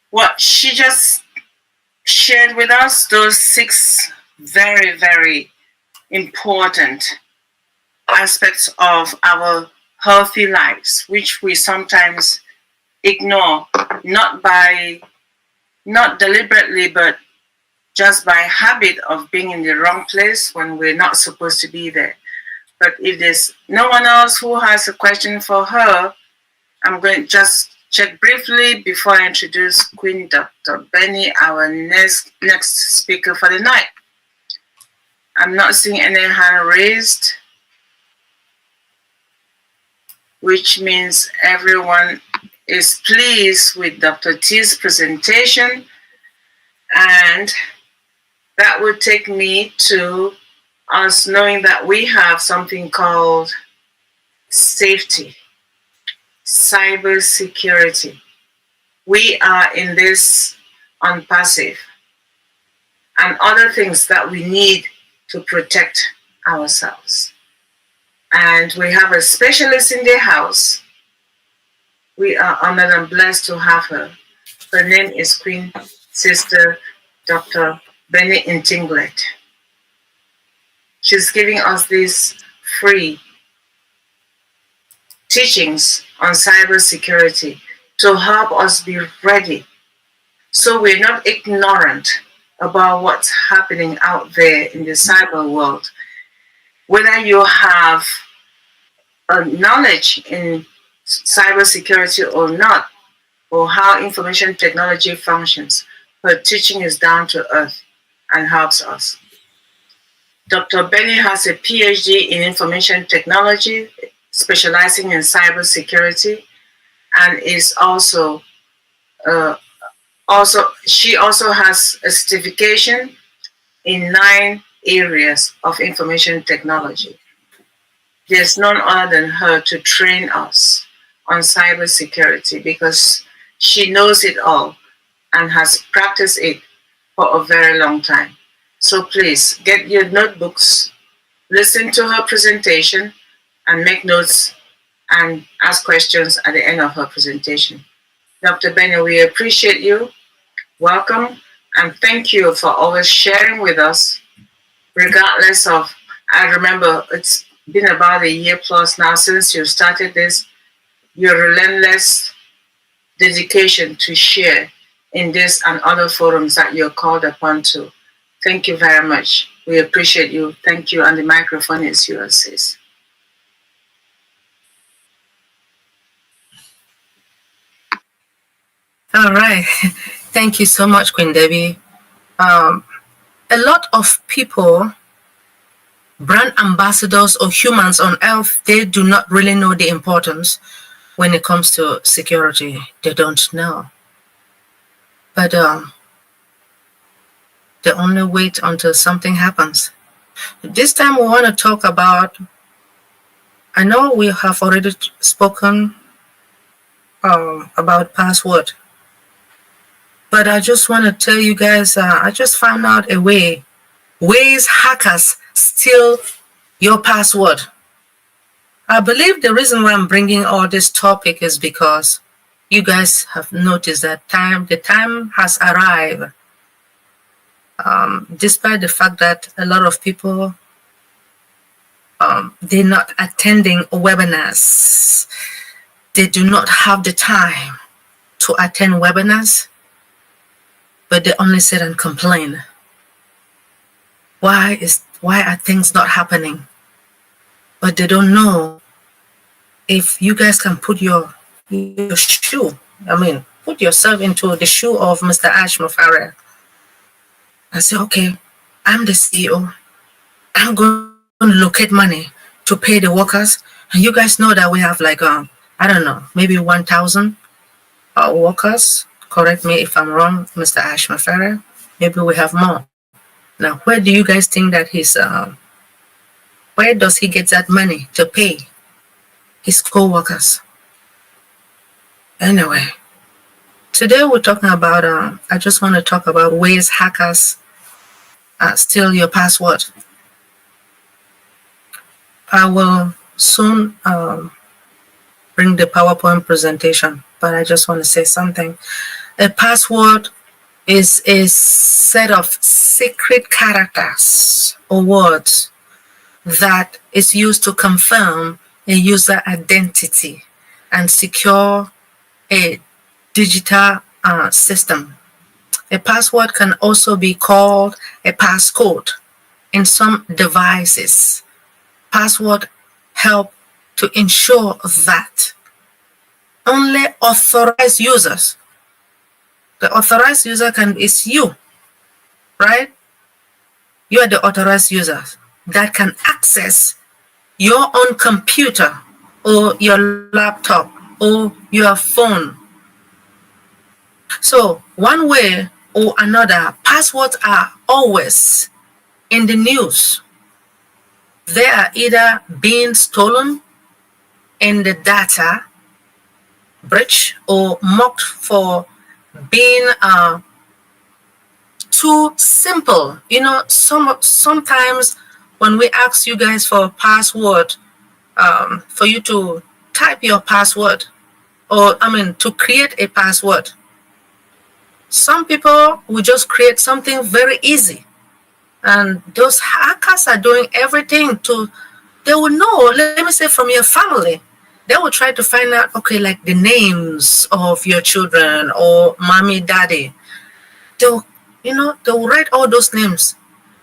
what she just shared with us? Those 6 very, very important aspects of our healthy lives, which we sometimes ignore, not deliberately, but just by habit of being in the wrong place when we're not supposed to be there. But if there's no one else who has a question for her, I'm going to just check briefly before I introduce Queen Dr. Benny, our next speaker for the night. I'm not seeing any hand raised, which means everyone is pleased with Dr. T's presentation, and that would take me to us knowing that we have something called safety, cybersecurity. We are in this on passive and other things that we need to protect ourselves. And we have a specialist in the house. We are honored and blessed to have her. Her name is Queen Sister Dr. Benny Intinglet. She's giving us these free teachings on cybersecurity to help us be ready So we're not ignorant about what's happening out there in the cyber world. Whether you have a knowledge in cybersecurity or not, or how information technology functions, her teaching is down to earth and helps us. Dr. Benny has a PhD in information technology, specializing in cybersecurity, and is she also has a certification in 9 areas of information technology. There's none other than her to train us on cybersecurity because she knows it all and has practiced it for a very long time. So please get your notebooks, listen to her presentation, and make notes and ask questions at the end of her presentation. Dr. Benny, we appreciate you. Welcome, and thank you for always sharing with us, regardless of, I remember it's been about a year plus now since you started this, your relentless dedication to share in this and other forums that you're called upon to. Thank you very much. We appreciate you. Thank you, and the microphone is yours, sis. All right. Thank you so much, Queen Debbie. A lot of people, brand ambassadors or humans on earth, they do not really know the importance when it comes to security. They don't know. But they only wait until something happens. This time we want to talk about, I know we have already spoken about password, but I just want to tell you guys, I just found out a ways hackers steal your password. I believe the reason why I'm bringing all this topic is because you guys have noticed that the time has arrived. Despite the fact that a lot of people, they're not attending webinars. They do not have the time to attend webinars, but they only sit and complain. Why are things not happening? But they don't know if you guys can put your shoe, put yourself into the shoe of Mr. Ash Mufare and say, okay, I'm the CEO. I'm going to locate money to pay the workers. And you guys know that we have like, I don't know, maybe 1,000 workers. Correct me if I'm wrong, Mr. Ash Mufare. Maybe we have more. Now, where do you guys think that where does he get that money to pay his co-workers? Anyway, today we're talking about, I just want to talk about ways hackers steal your password. I will soon bring the PowerPoint presentation, but I just want to say something. A password is a set of secret characters or words that is used to confirm a user identity and secure a digital system. A password can also be called a passcode in some devices. Password help to ensure that only authorized users, the authorized user is you, right? You are the authorized user that can access your own computer or your laptop or your phone. So one way or another, passwords are always in the news. They are either being stolen in the data breach or mocked for being too simple. You know, sometimes when we ask you guys for a password, for you to type your password, or to create a password, some people will just create something very easy. And those hackers are doing everything they will know, let me say from your family. They will try to find out, okay, like the names of your children or mommy, daddy. they'll, they'll write all those names,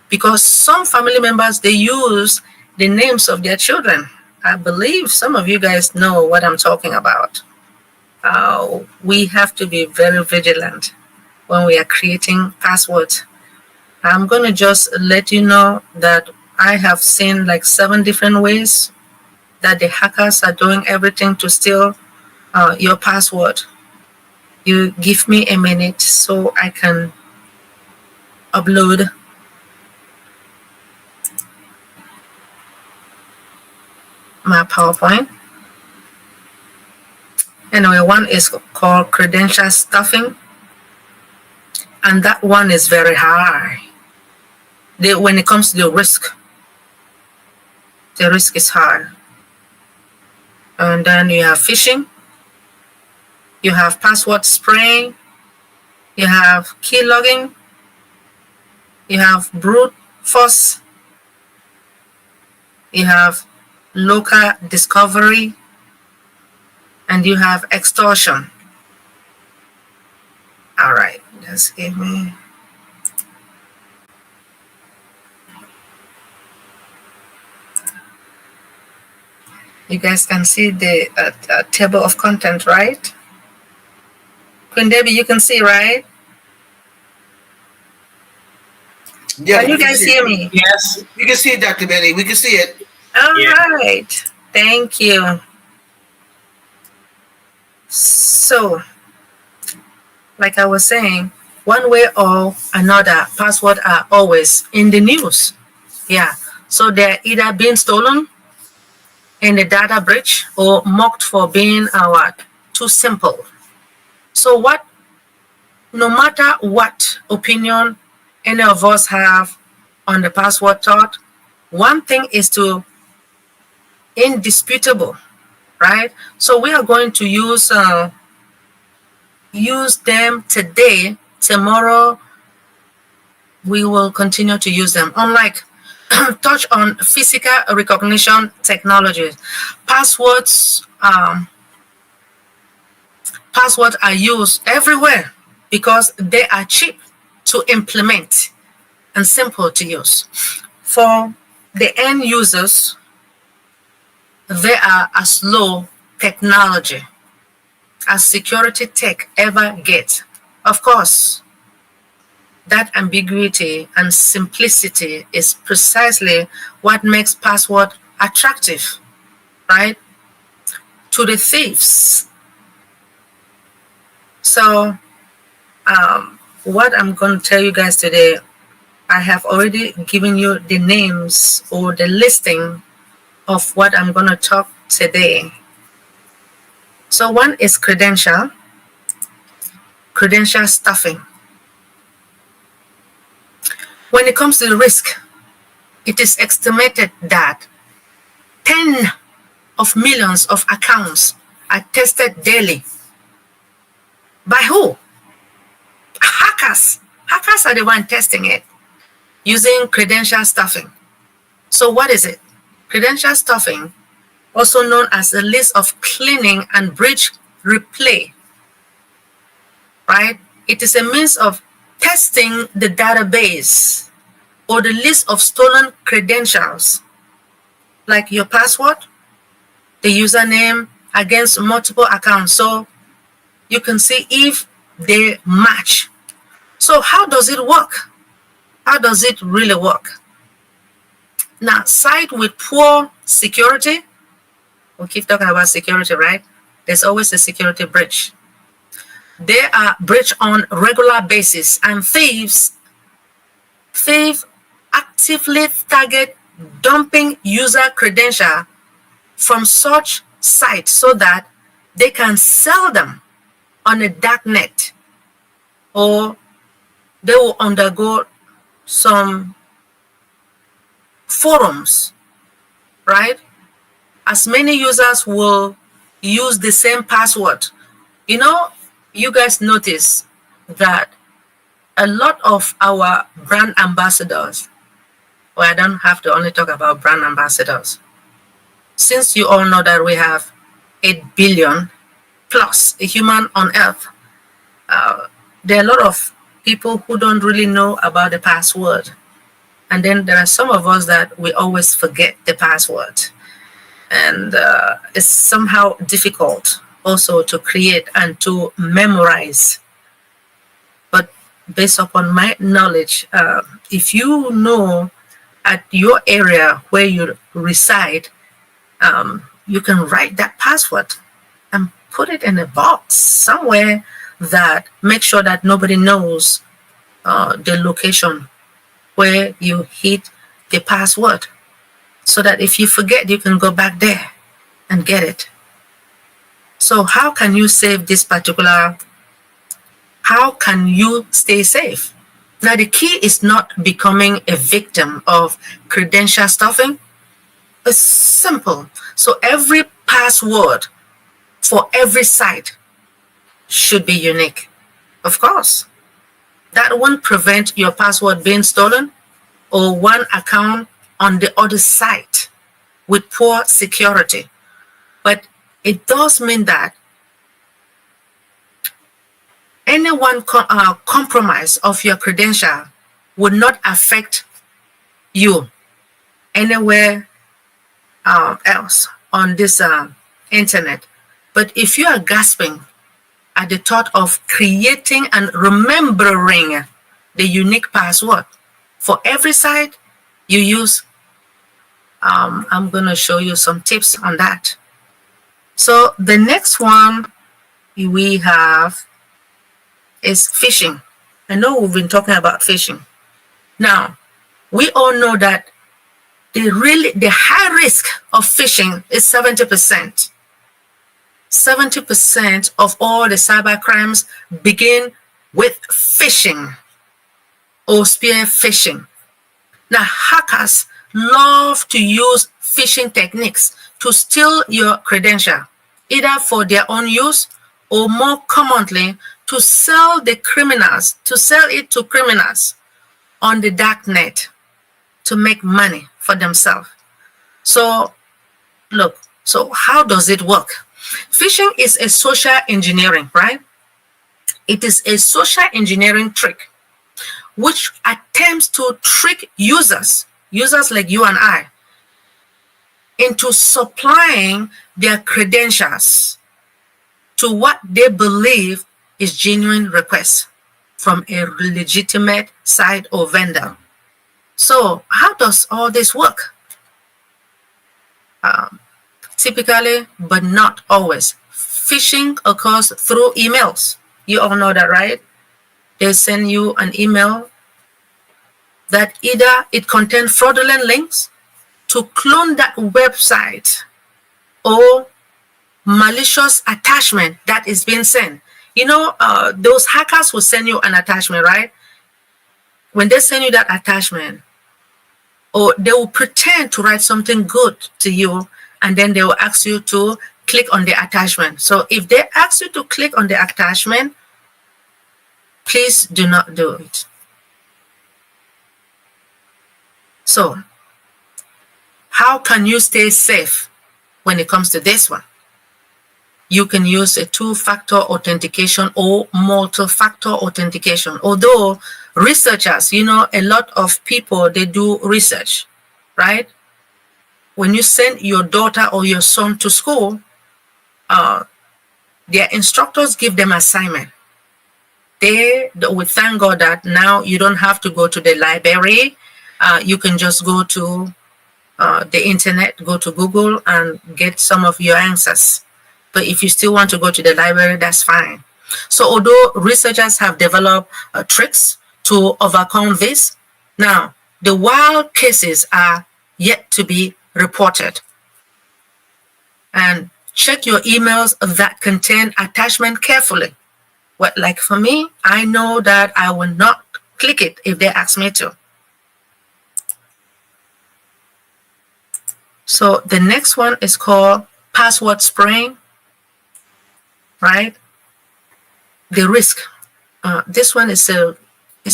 because some family members, they use the names of their children. I believe some of you guys know what I'm talking about. We have to be very vigilant when we are creating passwords. I'm going to just let you know that I have seen like 7 different ways that the hackers are doing everything to steal your password. You give me a minute so I can upload my PowerPoint. Anyway, one is called credential stuffing, and that one is very high. When it comes to the risk is high. And then you have phishing, you have password spraying, you have key logging, you have brute force, you have local discovery, and you have extortion. All right, just give me. You guys can see the table of content, right? Queen Debbie, you can see, right? Yeah, can you guys hear me? Yes, we can see it, Dr. Benny. We can see it. All right. Thank you. So, like I was saying, one way or another, passwords are always in the news. Yeah. So they're either being stolen in the data breach or mocked for being too simple. So no matter what opinion any of us have on the password thought, one thing is indisputable, right? So we are going to use them today. Tomorrow we will continue to use them. Unlike touch on physical recognition technologies, passwords are used everywhere because they are cheap to implement and simple to use. For the end users, they are as low technology as security tech ever gets. Of course, that ambiguity and simplicity is precisely what makes password attractive, right, to the thieves. So what I'm going to tell you guys today, I have already given you the names or the listing of what I'm going to talk today. So one is credential stuffing. When it comes to the risk, it is estimated that 10 of millions of accounts are tested daily. By who? Hackers. Hackers are the one testing it using credential stuffing. So what is it? Credential stuffing, also known as a list of cleaning and breach replay, right? It is a means of testing the database or the list of stolen credentials, like your password, the username, against multiple accounts, so you can see if they match. So how does it work? How does it really work? Now, site with poor security, we keep talking about security, right? There's always a security breach. They are breached on regular basis, and thieves actively target dumping user credential from such sites so that they can sell them on a dark net, or they will undergo some forums, right? As many users will use the same password. You guys notice that a lot of our brand ambassadors, well, I don't have to only talk about brand ambassadors. Since you all know that we have 8 billion plus a human on earth, there are a lot of people who don't really know about the password. And then there are some of us that we always forget the password. And it's somehow difficult also to create and to memorize. But based upon my knowledge, if you know at your area where you reside, you can write that password and put it in a box somewhere that make sure that nobody knows the location where you hit the password, so that if you forget, you can go back there and get it. So how can you save this particular, how can you stay safe? Now, the key is not becoming a victim of credential stuffing. It's simple. So every password for every site should be unique. Of course, that won't prevent your password being stolen or one account on the other site with poor security. But it does mean that anyone compromise of your credential would not affect you anywhere else on this internet. But if you are gasping at the thought of creating and remembering the unique password for every site you use, I'm going to show you some tips on that. So the next one we have is phishing. I know we've been talking about phishing. Now, we all know that the high risk of phishing is 70%. 70% of all the cyber crimes begin with phishing or spear phishing. Now, hackers love to use phishing techniques to steal your credential, either for their own use or more commonly to sell it to criminals on the dark net to make money for themselves. So look, so how does it work? Phishing is a social engineering, right? It is a social engineering trick which attempts to trick users like you and I, into supplying their credentials to what they believe is genuine requests from a legitimate site or vendor. So how does all this work? Typically, but not always, phishing occurs through emails. You all know that, right? They send you an email that either it contains fraudulent links to clone that website or malicious attachment that is being sent. You know, those hackers will send you an attachment, right? When they send you that attachment, or they will pretend to write something good to you, and then they will ask you to click on the attachment. So if they ask you to click on the attachment, please do not do it. So how can you stay safe when it comes to this one? You can use a two-factor authentication or multi-factor authentication. Although researchers, you know, a lot of people, they do research, right? When you send your daughter or your son to school, their instructors give them assignment. They would thank God that now you don't have to go to the library. You can just go to the internet, go to Google and get some of your answers. But if you still want to go to the library, that's fine. So although researchers have developed tricks to overcome this, now the wild cases are yet to be reported. And check your emails that contain attachment carefully. Well, like for me, I know that I will not click it if they ask me to. So the next one is called password spraying, right? The risk, this one is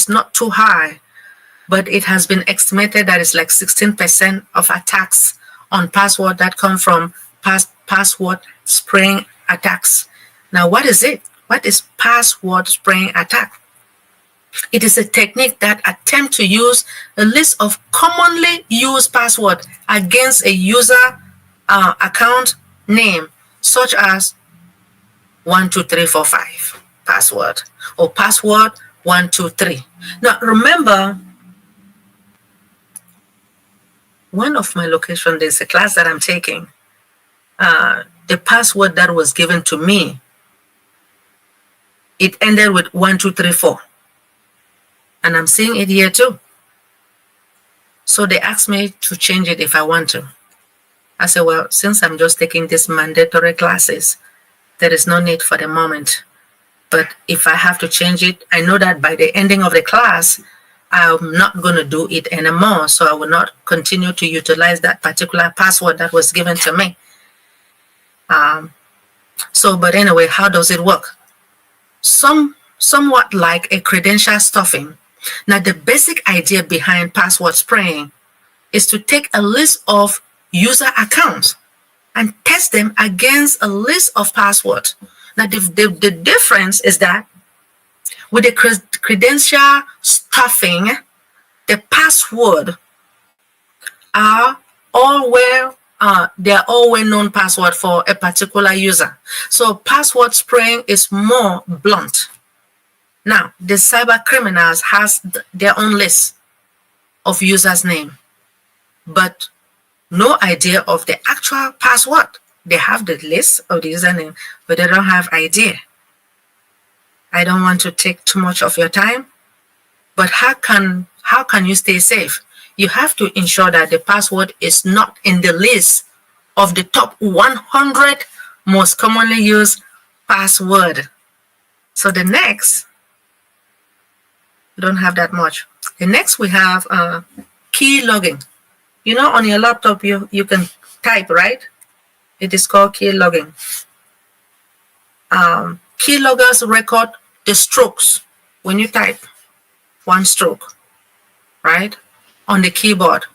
not too high, but it has been estimated that it's like 16% of attacks on password that come from password spraying attacks. Now, what is it? What is password spraying attack? It is a technique that attempts to use a list of commonly used passwords against a user account name, such as 12345 password or password 123. Now remember, one of my locations, there's a class that I'm taking. The password that was given to me, it ended with 1234. And I'm seeing it here too. So they asked me to change it if I want to. I said, well, since I'm just taking these mandatory classes, there is no need for the moment. But if I have to change it, I know that by the ending of the class, I'm not going to do it anymore. So I will not continue to utilize that particular password that was given to me. But anyway, how does it work? Somewhat like a credential stuffing. Now, the basic idea behind password spraying is to take a list of user accounts and test them against a list of passwords. Now, the difference is that with the credential stuffing, the password are all they're all well-known password for a particular user. So password spraying is more blunt. Now, the cyber criminals has their own list of users' name, but no idea of the actual password. They have the list of the username, but they don't have idea. I don't want to take too much of your time, but how can you stay safe? You have to ensure that the password is not in the list of the top 100 most commonly used password. So the next, we don't have that much. The next we have key logging. You know, on your laptop, you can type, right? It is called key logging. Key loggers record the strokes when you type one stroke, right, on the keyboard.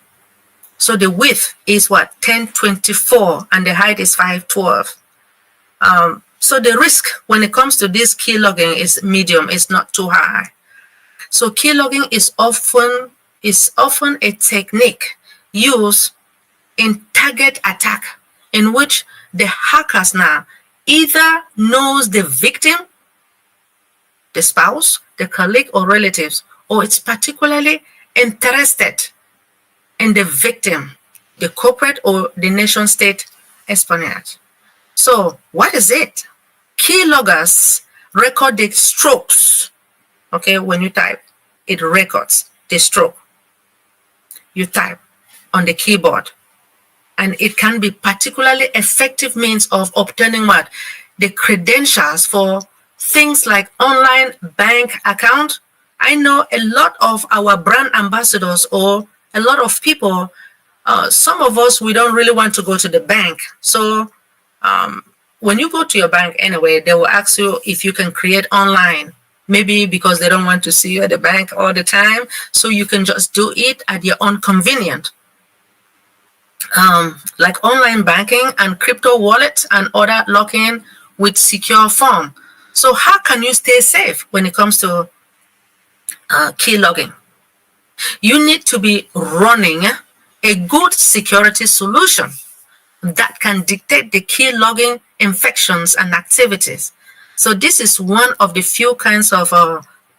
So the width is what, 1024, and the height is 512. So the risk when it comes to this key logging is medium, it's not too high. So key logging is often a technique used in target attack, in which the hackers now either knows the victim, the spouse, the colleague or relatives, or it's particularly interested in the victim, the corporate or the nation state espionage. So what is it? Key loggers record the strokes. Okay, when you type, it records the stroke you type on the keyboard. And it can be particularly effective means of obtaining what? The credentials for things like online bank account. I know a lot of our brand ambassadors or a lot of people, some of us, we don't really want to go to the bank. So when you go to your bank anyway, they will ask you if you can create online, maybe because they don't want to see you at the bank all the time. So you can just do it at your own convenience. Like online banking and crypto wallets and other login with secure form. So how can you stay safe when it comes to key logging? You need to be running a good security solution that can dictate the key logging infections and activities. So this is one of the few kinds of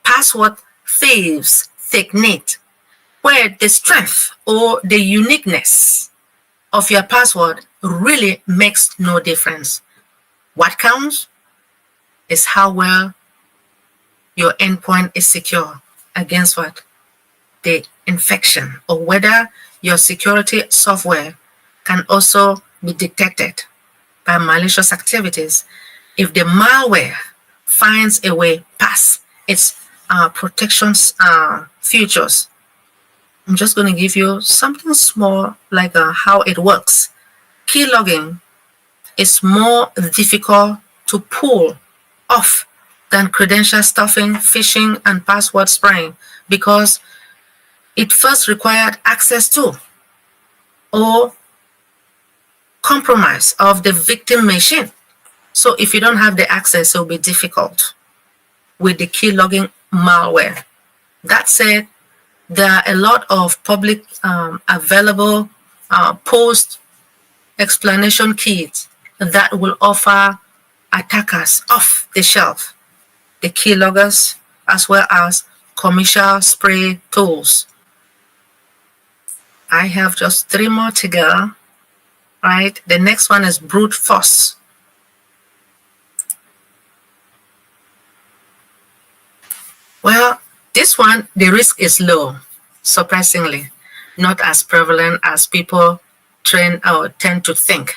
password thieves technique where the strength or the uniqueness of your password really makes no difference. What counts is how well your endpoint is secure against what? The infection, or whether your security software can also be detected by malicious activities if the malware finds a way past its protections features. I'm just going to give you something small like how it works. Key logging is more difficult to pull off than credential stuffing, phishing, and password spraying because it first required access to or compromise of the victim machine. So if you don't have the access, it will be difficult with the key logging malware. That said, there are a lot of public available post explanation kits that will offer attackers off the shelf the keyloggers as well as commercial spray tools. I have just 3 more to go. Right, the next one is brute force. Well, this one, the risk is low, surprisingly, not as prevalent as people tend to think.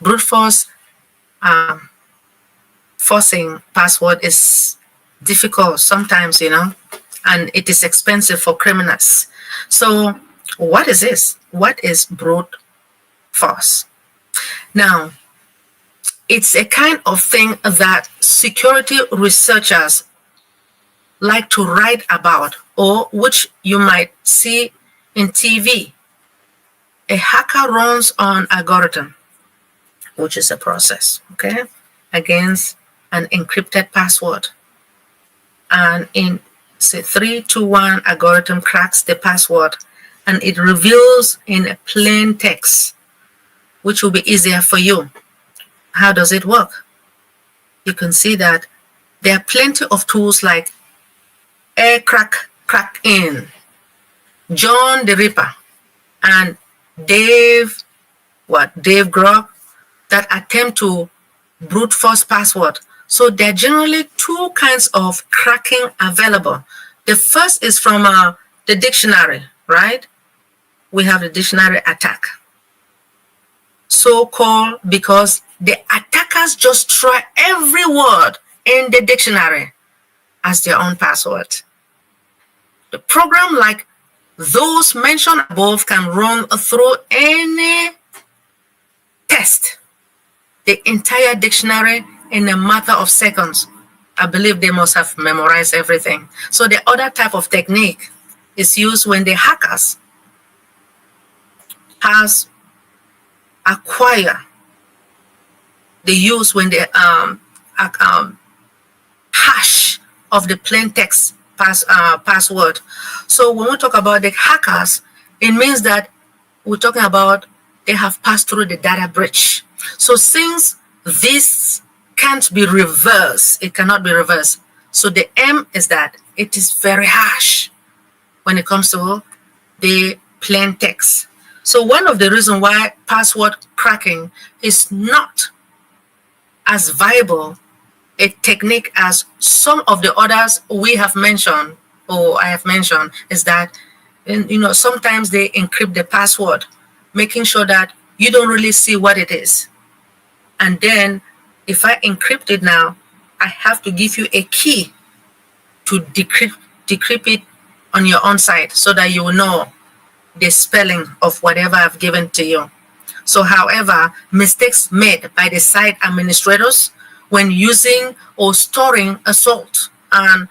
Brute force forcing password is difficult sometimes, and it is expensive for criminals. So what is this? What is brute force? Now, it's a kind of thing that security researchers like to write about, or which you might see in TV. A hacker runs an algorithm, which is a process, okay, against an encrypted password. And in, say, 3-2-1 algorithm cracks the password, and it reveals in plain text, which will be easier for you. How does it work? You can see that there are plenty of tools like Air Crack In, John the Ripper, and Dave Grog that attempt to brute force password. So there are generally 2 kinds of cracking available. The first is from the dictionary, right? We have the dictionary attack. So called because the attackers just try every word in the dictionary as their own password. The program like those mentioned above can run through any test, the entire dictionary in a matter of seconds. I believe they must have memorized everything. So the other type of technique is used when the hackers has acquire the use when the hash of the plain text password. So when we talk about the hackers, it means that we're talking about they have passed through the data breach. So since this can't be reversed, it cannot be reversed. So the aim is that it is very harsh when it comes to the plain text. So one of the reasons why password cracking is not as viable a technique as some of the others we have mentioned, or I have mentioned, is that sometimes they encrypt the password, making sure that you don't really see what it is. And then if I encrypt it now, I have to give you a key to decrypt it on your own side so that you will know the spelling of whatever I've given to you. So however, mistakes made by the site administrators when using or storing a salt and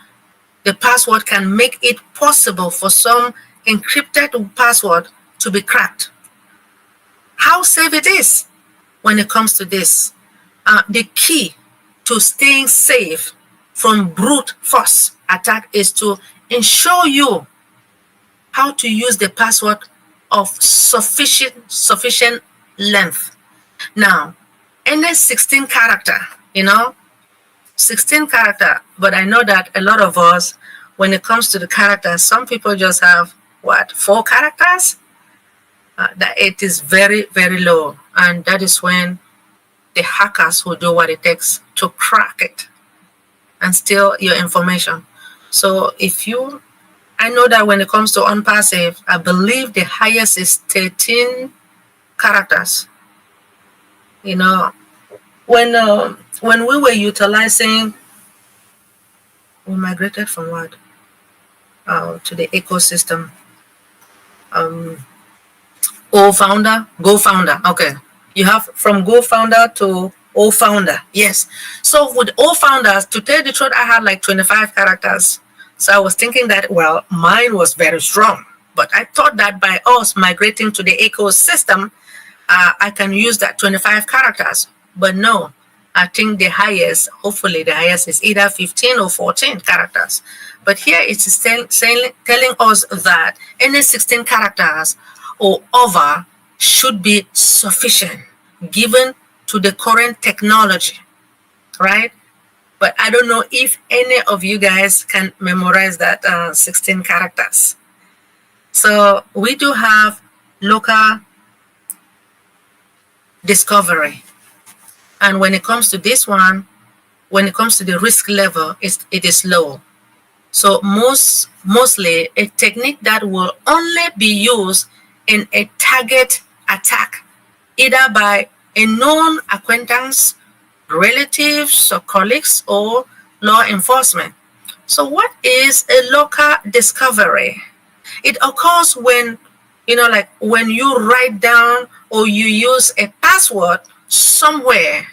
the password can make it possible for some encrypted password to be cracked. How safe it is when it comes to this? The key to staying safe from brute force attack is to ensure you how to use the password of sufficient length. Now, any 16 character, 16 character, but I know that a lot of us, when it comes to the characters, some people just have, 4 characters? That it is very, very low. And that is when the hackers will do what it takes to crack it and steal your information. So I know that when it comes to unpassive, I believe the highest is 13 characters. When we were utilizing, we migrated from what? To the ecosystem. GoFounder. Okay. You have from GoFounder to OFounder. Yes. So with OFounders, to tell the truth, I had like 25 characters. So I was thinking that, mine was very strong. But I thought that by us migrating to the ecosystem, I can use that 25 characters. But no, I think hopefully the highest is either 15 or 14 characters. But here it is telling us that any 16 characters or over should be sufficient given to the current technology, right? But I don't know if any of you guys can memorize that 16 characters. So we do have local discovery. And when it comes to this one, when it comes to the risk level, it is low. So mostly a technique that will only be used in a target attack, either by a known acquaintance, relatives or colleagues, or law enforcement. So what is a local discovery? It occurs when, like when you write down or you use a password somewhere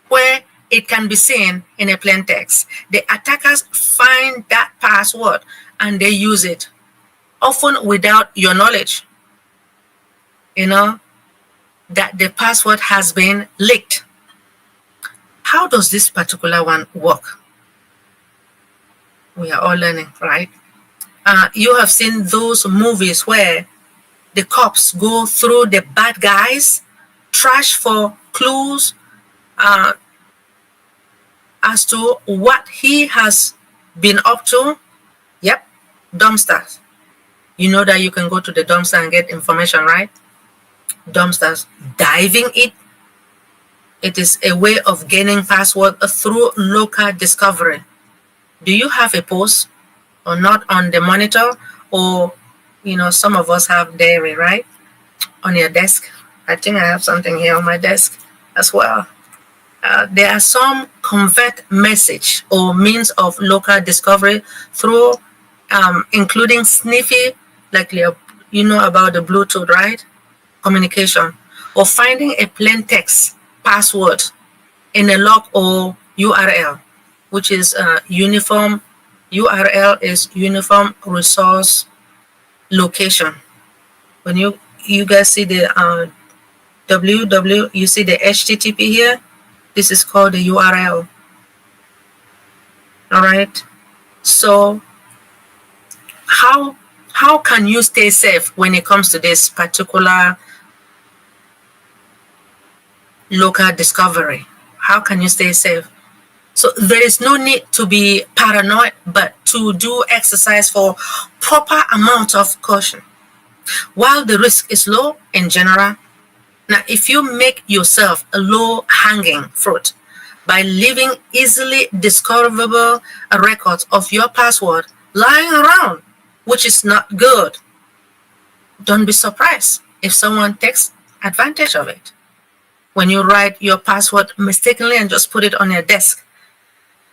where it can be seen in a plain text. The attackers find that password and they use it, often without your knowledge, that the password has been leaked. How does this particular one work? We are all learning, right? You have seen those movies where the cops go through the bad guys, trash for clues as to what he has been up to. Yep, dumpsters. You know that you can go to the dumpster and get information, right? Dumpsters. Diving it. It is a way of gaining password through local discovery. Do you have a post or not on the monitor? Or, some of us have diary, right? On your desk. I think I have something here on my desk as well. There are some convert message or means of local discovery through, including sniffy, like you know about the Bluetooth, right? Communication, or finding a plain text password in a log or URL, which is uniform. URL is uniform resource location. When you guys see the www, you see the HTTP here. This is called the URL. All right. So how can you stay safe when it comes to this particular local discovery? How can you stay safe? So there is no need to be paranoid, but to do exercise for proper amount of caution. While the risk is low in general, now if you make yourself a low-hanging fruit by leaving easily discoverable records of your password lying around, which is not good, don't be surprised if someone takes advantage of it. When you write your password mistakenly and just put it on your desk,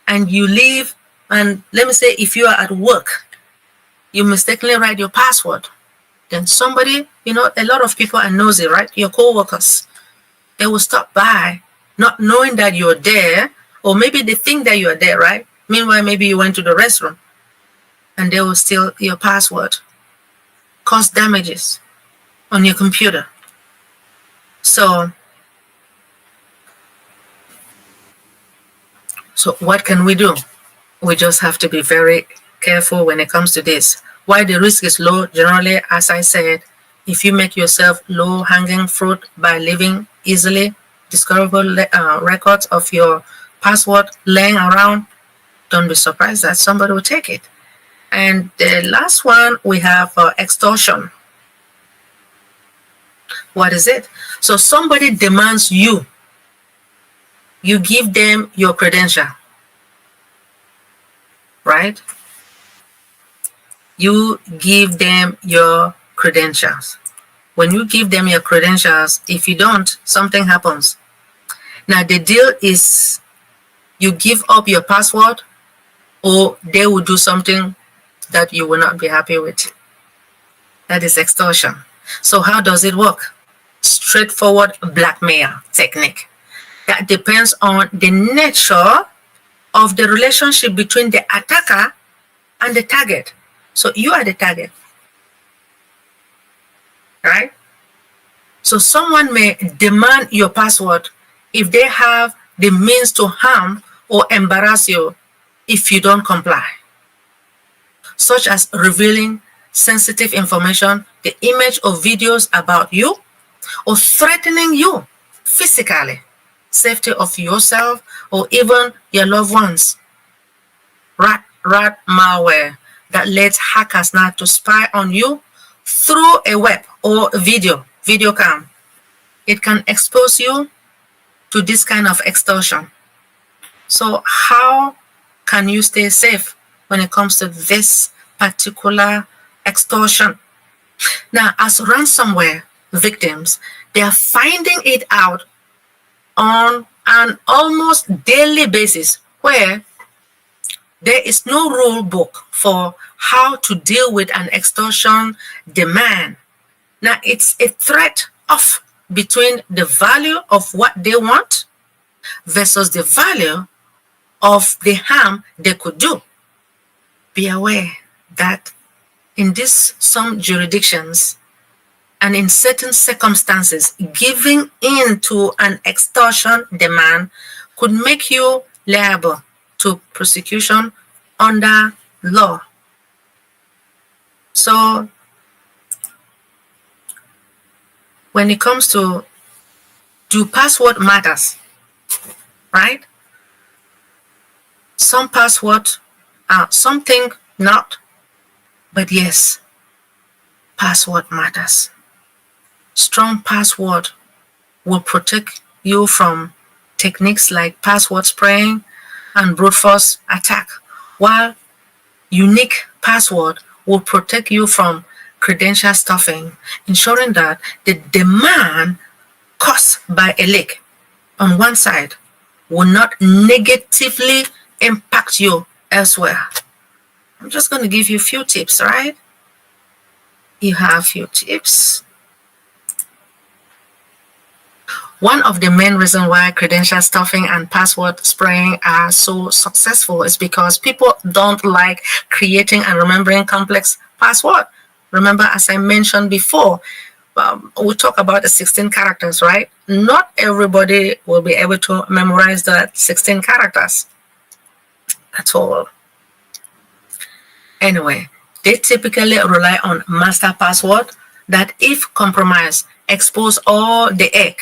and you leave, and let me say if you are at work, you mistakenly write your password, then somebody, a lot of people are nosy, right? Your co-workers, they will stop by not knowing that you're there, or maybe they think that you're there, right? Meanwhile, maybe you went to the restroom and they will steal your password, cause damages on your computer. So what can we do? We just have to be very careful when it comes to this. Why the risk is low, generally, as I said, if you make yourself low-hanging fruit by leaving easily discoverable records of your password laying around, don't be surprised that somebody will take it. And the last one, we have extortion. What is it? So somebody demands you give them your credential, right? You give them your credentials. When you give them your credentials, if you don't, something happens. Now the deal is you give up your password, or they will do something that you will not be happy with. That is extortion. So how does it work? Straightforward blackmail technique. That depends on the nature of the relationship between the attacker and the target. So you are the target, right? So someone may demand your password if they have the means to harm or embarrass you if you don't comply. such as revealing sensitive information, the image or videos about you, or threatening you physically, safety of yourself, or even your loved ones. Rat malware that lets hackers now to spy on you through a web or video cam. It can expose you to this kind of extortion. So how can you stay safe when it comes to this particular extortion? Now, as ransomware victims, they are finding it out on an almost daily basis where there is no rule book for how to deal with an extortion demand. Now, it's a threat off between the value of what they want versus the value of the harm they could do. Be aware that in some jurisdictions and in certain circumstances, giving in to an extortion demand could make you liable to prosecution under law. So when it comes to, do password matters, right? Some password, something not, but yes, password matters. Strong password will protect you from techniques like password spraying and brute force attack, while unique password will protect you from credential stuffing, ensuring that the demand caused by a leak on one side will not negatively impact you elsewhere. I'm just going to give you a few tips, right? You have a few tips. One of the main reasons why credential stuffing and password spraying are so successful is because people don't like creating and remembering complex passwords. Remember, as I mentioned before, we talk about the 16 characters, right? Not everybody will be able to memorize the 16 characters at all. Anyway, they typically rely on master password that, if compromised, expose all the egg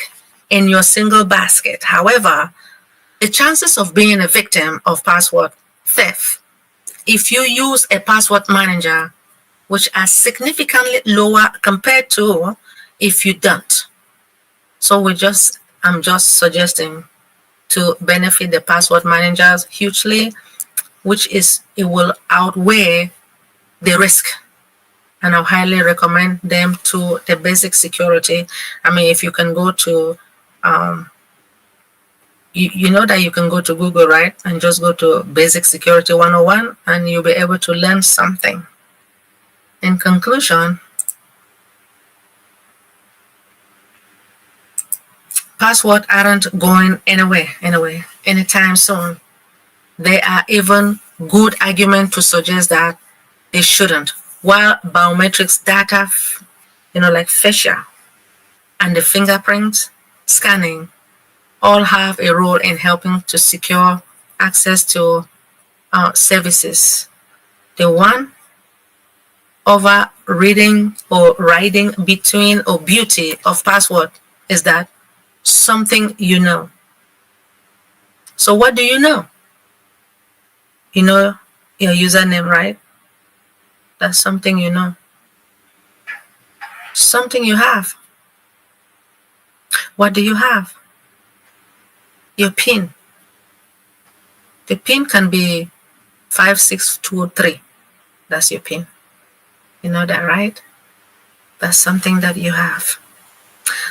in your single basket. However, the chances of being a victim of password theft, if you use a password manager, which are significantly lower compared to if you don't. So I'm just suggesting to benefit the password managers hugely, which is, it will outweigh the risk. And I highly recommend them to the basic security. I mean, if you can go to, you know that you can go to Google, right? And just go to Basic Security 101 and you'll be able to learn something. In conclusion, passwords aren't going anywhere anytime soon. There are even good arguments to suggest that they shouldn't. While biometrics data, like facial and the fingerprint scanning, all have a role in helping to secure access to services. The one over reading or writing between or beauty of password is that something you know. So what do you know? You know your username, right? That's something you know. Something you have. What do you have? Your PIN. The PIN can be 56203. That's your PIN. You know that, right? That's something that you have.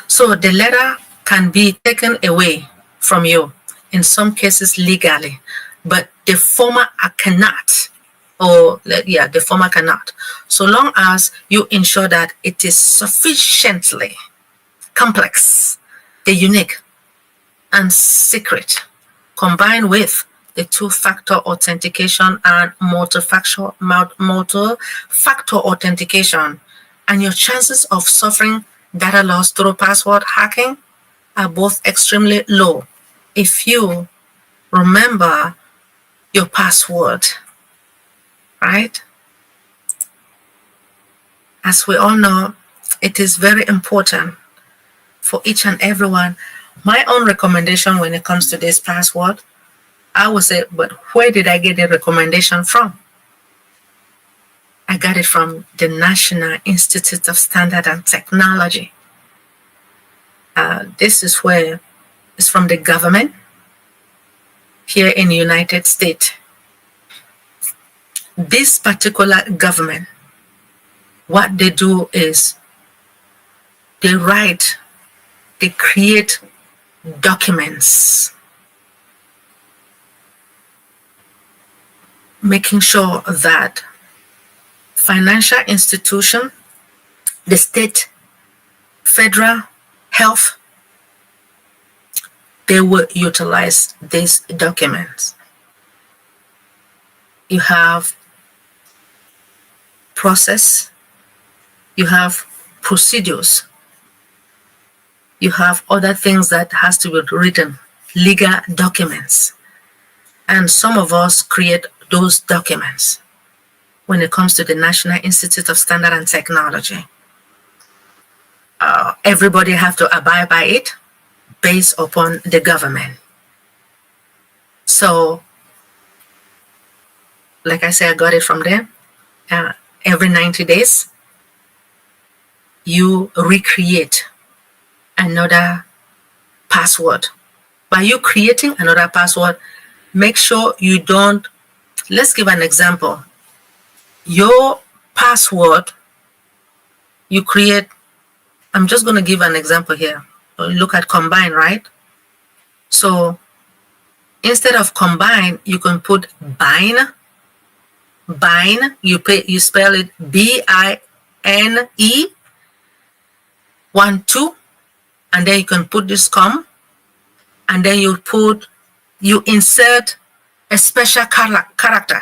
So the letter can be taken away from you, in some cases legally, but the former cannot. The former cannot. So long as you ensure that it is sufficiently complex, the unique and secret, combined with the two-factor authentication and multi-factor authentication, and your chances of suffering data loss through password hacking are both extremely low if you remember your password, right? As we all know, it is very important for each and everyone. My own recommendation when it comes to this password, I would say, but where did I get the recommendation from? I got it from the National Institute of Standard and Technology. This is where it's from the government here in the United States. This particular government, what they do is they create documents making sure that financial institution, the state, federal, health, they will utilize these documents. You have process, you have procedures, you have other things that has to be written, legal documents. And some of us create those documents when it comes to the National Institute of Standard and Technology. Everybody have to abide by it based upon the government. So, like I said, I got it from them. Every 90 days, you recreate another password. By you creating another password, make sure you don't, let's give an example. Your password, you create, I'm just going to give an example here. Look at combine, right? So instead of combine, you can put bind. Bind, you spell it BINE 1 2, and then you can put this com, and then you insert a special character.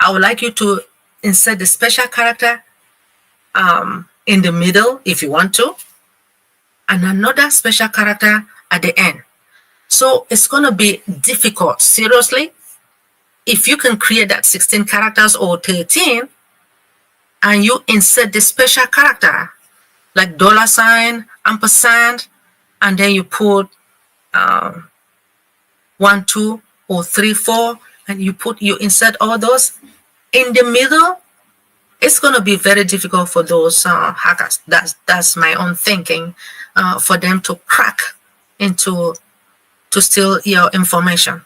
I would like you to insert the special character in the middle if you want to, and another special character at the end. So it's going to be difficult, seriously, if you can create that 16 characters or 13, and you insert the special character like $, ampersand, and then you put 1 2 or 3 4, and you insert all those in the middle. It's going to be very difficult for those hackers. That's my own thinking, for them to crack into to steal your information.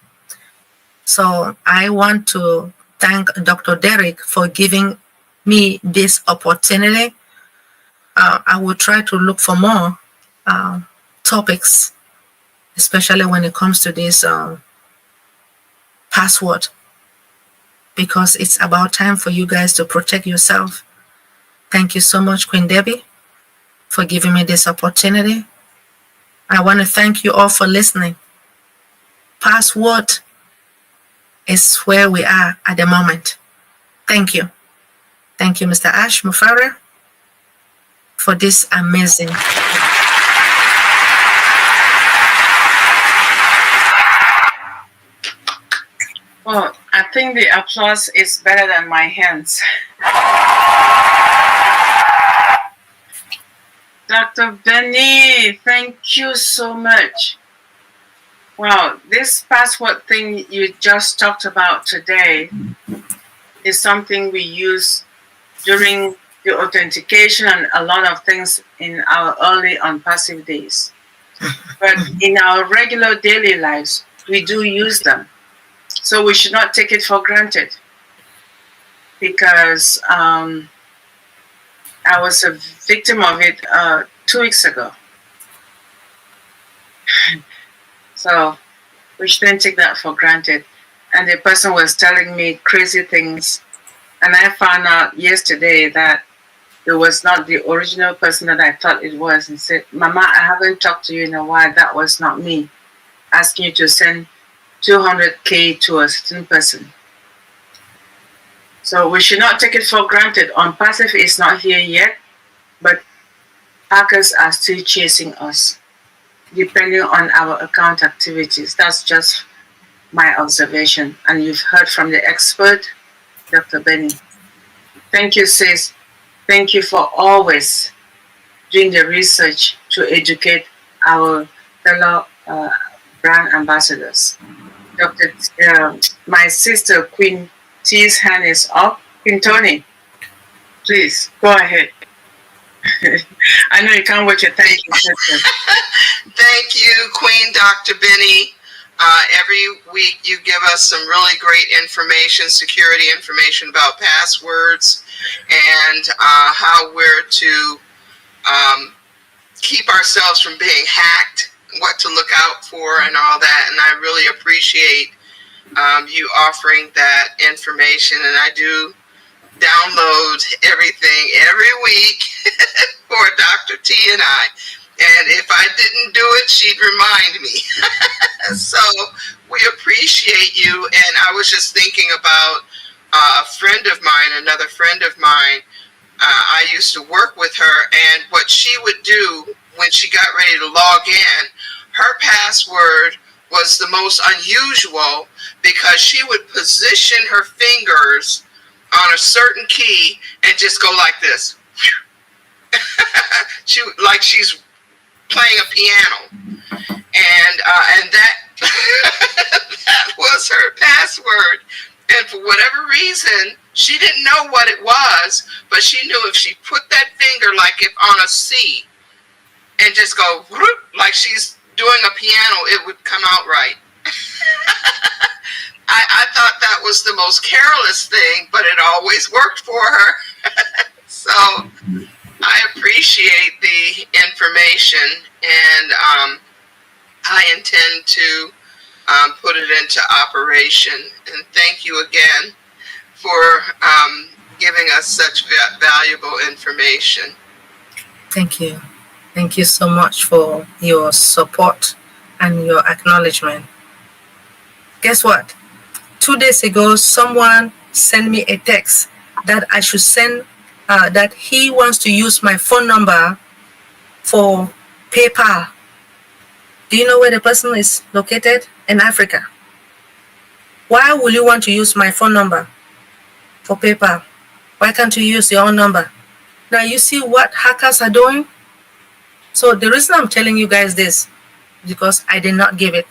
So I want to thank Dr. Derek for giving me this opportunity. I will try to look for more topics, especially when it comes to this password, because it's about time for you guys to protect yourself. Thank you so much, Queen Debbie, for giving me this opportunity. I want to thank you all for listening. Password is where we are at the moment. Thank you. Thank you, Mr. Ash Mufara, for this amazing. Well, I think the applause is better than my hands. Dr. Benny, thank you so much. Wow, this password thing you just talked about today is something we use during the authentication and a lot of things in our early unpassive days. But in our regular daily lives, we do use them. So we should not take it for granted, because I was a victim of it 2 weeks ago. So we shouldn't take that for granted. And the person was telling me crazy things, and I found out yesterday that it was not the original person that I thought it was, and said, "Mama, I haven't talked to you in a while. That was not me asking you to send 200K to a certain person." So we should not take it for granted. Unpassive is not here yet, but hackers are still chasing us, depending on our account activities. That's just my observation. And you've heard from the expert, Dr. Benny. Thank you, sis. Thank you for always doing the research to educate our fellow brand ambassadors. Dr. My sister Queen T's hand is up. Queen Tony, please go ahead. I know you can't wait to thank you, sister. Thank you, Queen Dr. Benny. Every week you give us some really great information, security information about passwords and how we're to keep ourselves from being hacked, what to look out for and all that. And I really appreciate you offering that information. And I do download everything every week for Dr. T and I. And if I didn't do it, she'd remind me. So we appreciate you. And I was just thinking about a friend of mine, another friend of mine. I used to work with her, and what she would do when she got ready to log in, her password was the most unusual because she would position her fingers on a certain key and just go like this. Like she's playing a piano, and that that was her password. And for whatever reason, she didn't know what it was, but she knew if she put that finger like if on a C and just go whoop, like she's doing a piano, it would come out right. I thought that was the most careless thing, but it always worked for her. So I appreciate the information, and I intend to put it into operation. And thank you again for giving us such valuable information. Thank you. Thank you so much for your support and your acknowledgement. Guess what? 2 days ago, someone sent me a text that I should send, that he wants to use my phone number for PayPal. Do you know where the person is located? In Africa. Why will you want to use my phone number for PayPal? Why can't you use your own number? Now you see what hackers are doing? So the reason I'm telling you guys this, because I did not give it.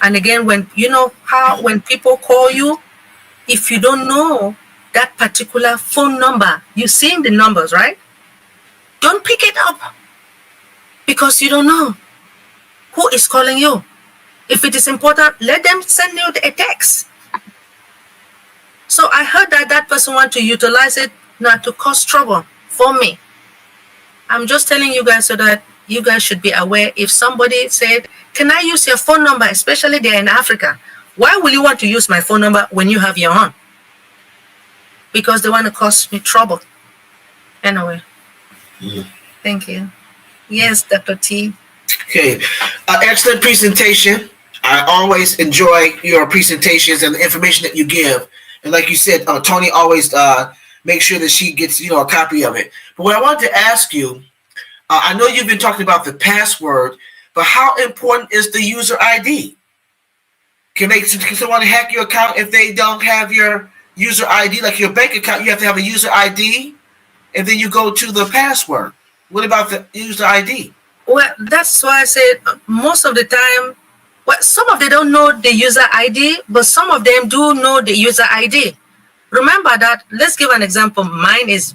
And again, when you know how when people call you, if you don't know that particular phone number, you're seeing the numbers, right? Don't pick it up because you don't know who is calling you. If it is important, let them send you a text. So I heard that person want to utilize it not to cause trouble for me. I'm just telling you guys so that you guys should be aware. If somebody said, can I use your phone number, especially they're in Africa, why will you want to use my phone number when you have your own? Because they want to cause me trouble. Anyway, Thank you. Yes, Dr. T. Okay, excellent presentation. I always enjoy your presentations and the information that you give. And like you said, Tony always makes sure that she gets, a copy of it. But what I wanted to ask you, I know you've been talking about the password, but how important is the user ID? Can someone hack your account if they don't have your user ID? Like your bank account, you have to have a user ID, and then you go to the password. What about the user ID? Well, that's why I said most of the time, some of them don't know the user ID, but some of them do know the user ID. Remember that, let's give an example. Mine is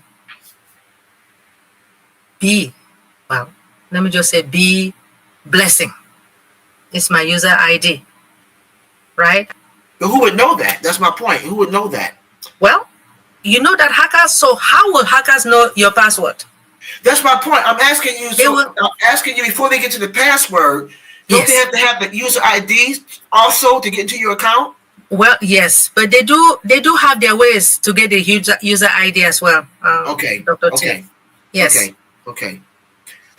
B. Well, let me just say B Blessing. It's my user ID, right? But who would know that? That's my point. Who would know that? Well, you know that hackers, so how will hackers know your password? That's my point. I'm asking you. I'm asking you before they get to the password. Don't they have to have the user ID also to get into your account? Well, yes, but they do have their ways to get the user ID as well. Okay. Dr. Okay. T. Yes. Okay. Okay.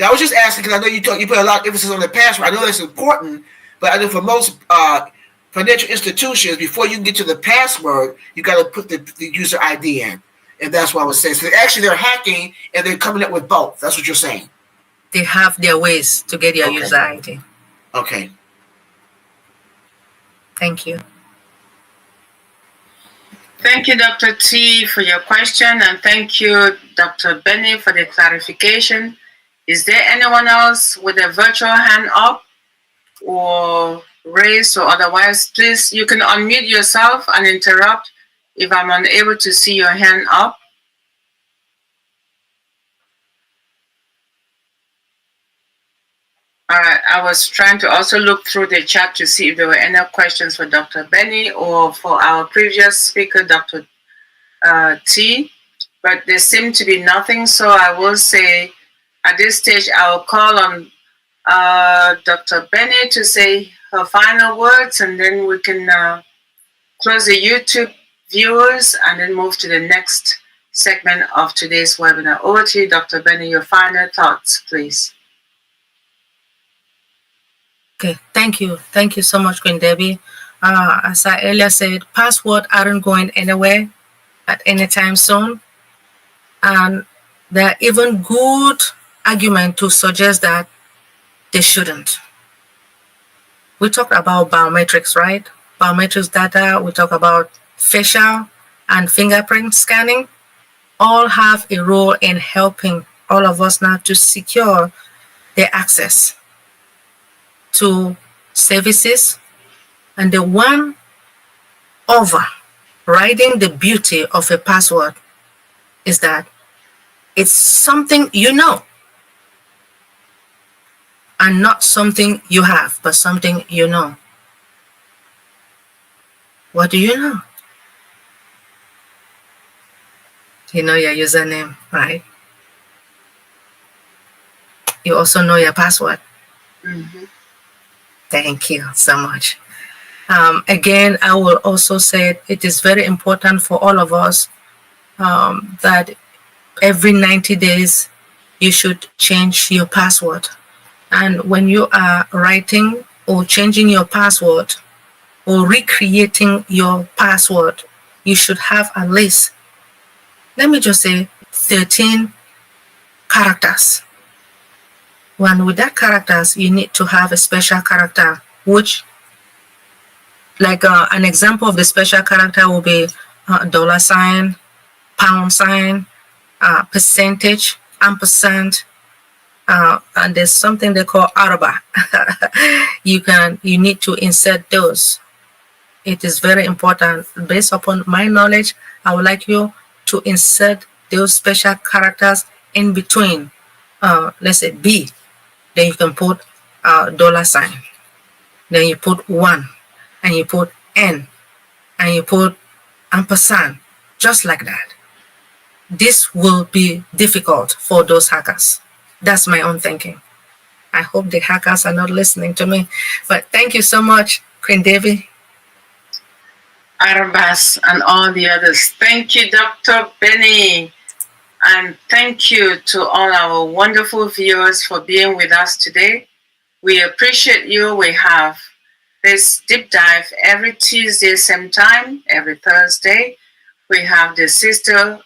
Now, I was just asking because I know you put a lot of emphasis on the password. I know that's important, but I know for most financial institutions, before you can get to the password, you got to put the user ID in. And that's what I was saying. So actually, they're hacking and they're coming up with both. That's what you're saying. They have their ways to get your user ID. Okay. Thank you. Thank you, Dr. T, for your question, and thank you, Dr. Benny, for the clarification. Is there anyone else with a virtual hand up or raised or otherwise? Please, you can unmute yourself and interrupt if I'm unable to see your hand up. All right, I was trying to also look through the chat to see if there were any questions for Dr. Benny or for our previous speaker, Dr. T, but there seemed to be nothing. So I will say at this stage, I'll call on Dr. Benny to say her final words, and then we can close the YouTube viewers and then move to the next segment of today's webinar. Over to you, Dr. Benny, your final thoughts, please. Okay, thank you. Thank you so much, Queen Debbie. As I earlier said, passwords aren't going anywhere at any time soon. And there are even good arguments to suggest that they shouldn't. We talked about biometrics, right? Biometrics data, we talk about facial and fingerprint scanning, all have a role in helping all of us now to secure the access to services. And the one overriding the beauty of a password is that it's something you know, and not something you have, but something you know. What do you know? You know your username, right? You also know your password. Mm-hmm. Thank you so much. Again, I will also say it is very important for all of us that every 90 days you should change your password. And when you are writing or changing your password or recreating your password, you should have at least, let me just say, 13 characters. When with that characters, you need to have a special character, which, like an example of the special character will be $, pound sign, percentage, ampersand, and there's something they call araba. You need to insert those. It is very important. Based upon my knowledge, I would like you to insert those special characters in between. Let's say B, then you can put $, then you put 1, and you put N, and you put ampersand, just like that. This will be difficult for those hackers. That's my own thinking. I hope the hackers are not listening to me. But thank you so much, Queen Debbie. Arabas and all the others. Thank you, Dr. Benny. And thank you to all our wonderful viewers for being with us today. We appreciate you. We have this deep dive every Tuesday, same time, every Thursday. We have the sister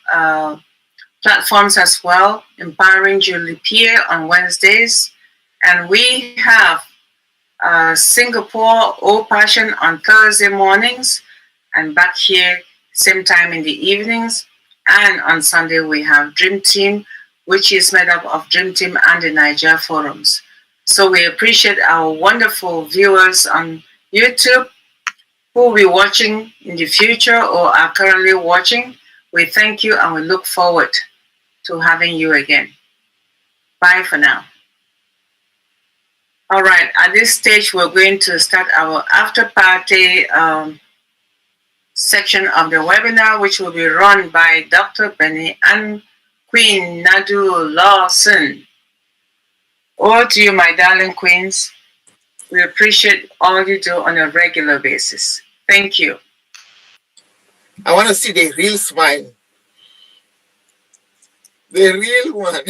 platforms as well, Empowering Julie Pierre on Wednesdays. And we have Singapore Old Passion on Thursday mornings, and back here, same time in the evenings. And on Sunday, we have Dream Team, which is made up of Dream Team and the Niger forums. So we appreciate our wonderful viewers on YouTube who will be watching in the future or are currently watching. We thank you and we look forward to having you again. Bye for now. All right, at this stage, we're going to start our after party section of the webinar, which will be run by Dr. Benny and Queen Nadu Lawson. Over to you, my darling queens. We appreciate all you do on a regular basis. Thank you. I want to see the real smile. The real one.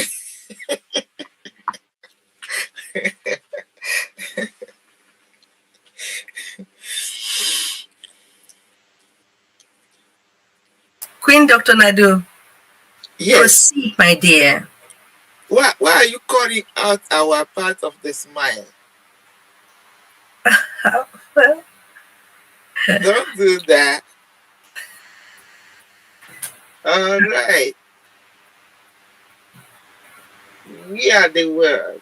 Queen Dr. Nadu, Yes. proceed, my dear. Why are you calling out our part of the smile? Well, Don't do that. All right. We are the world.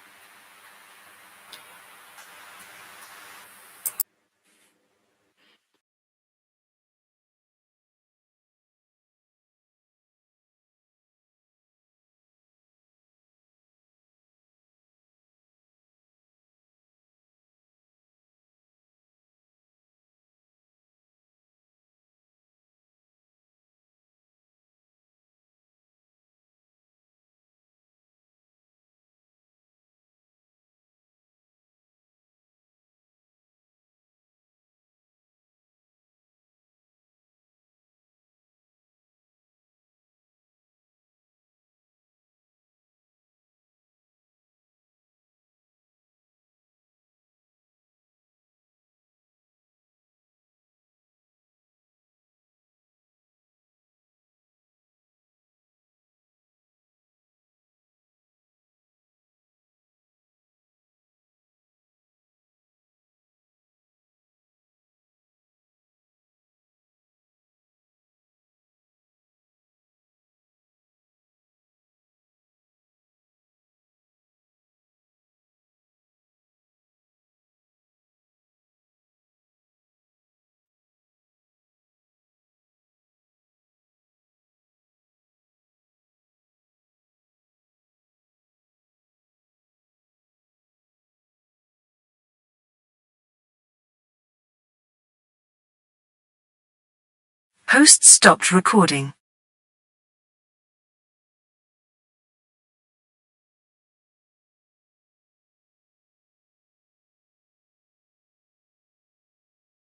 Host stopped recording.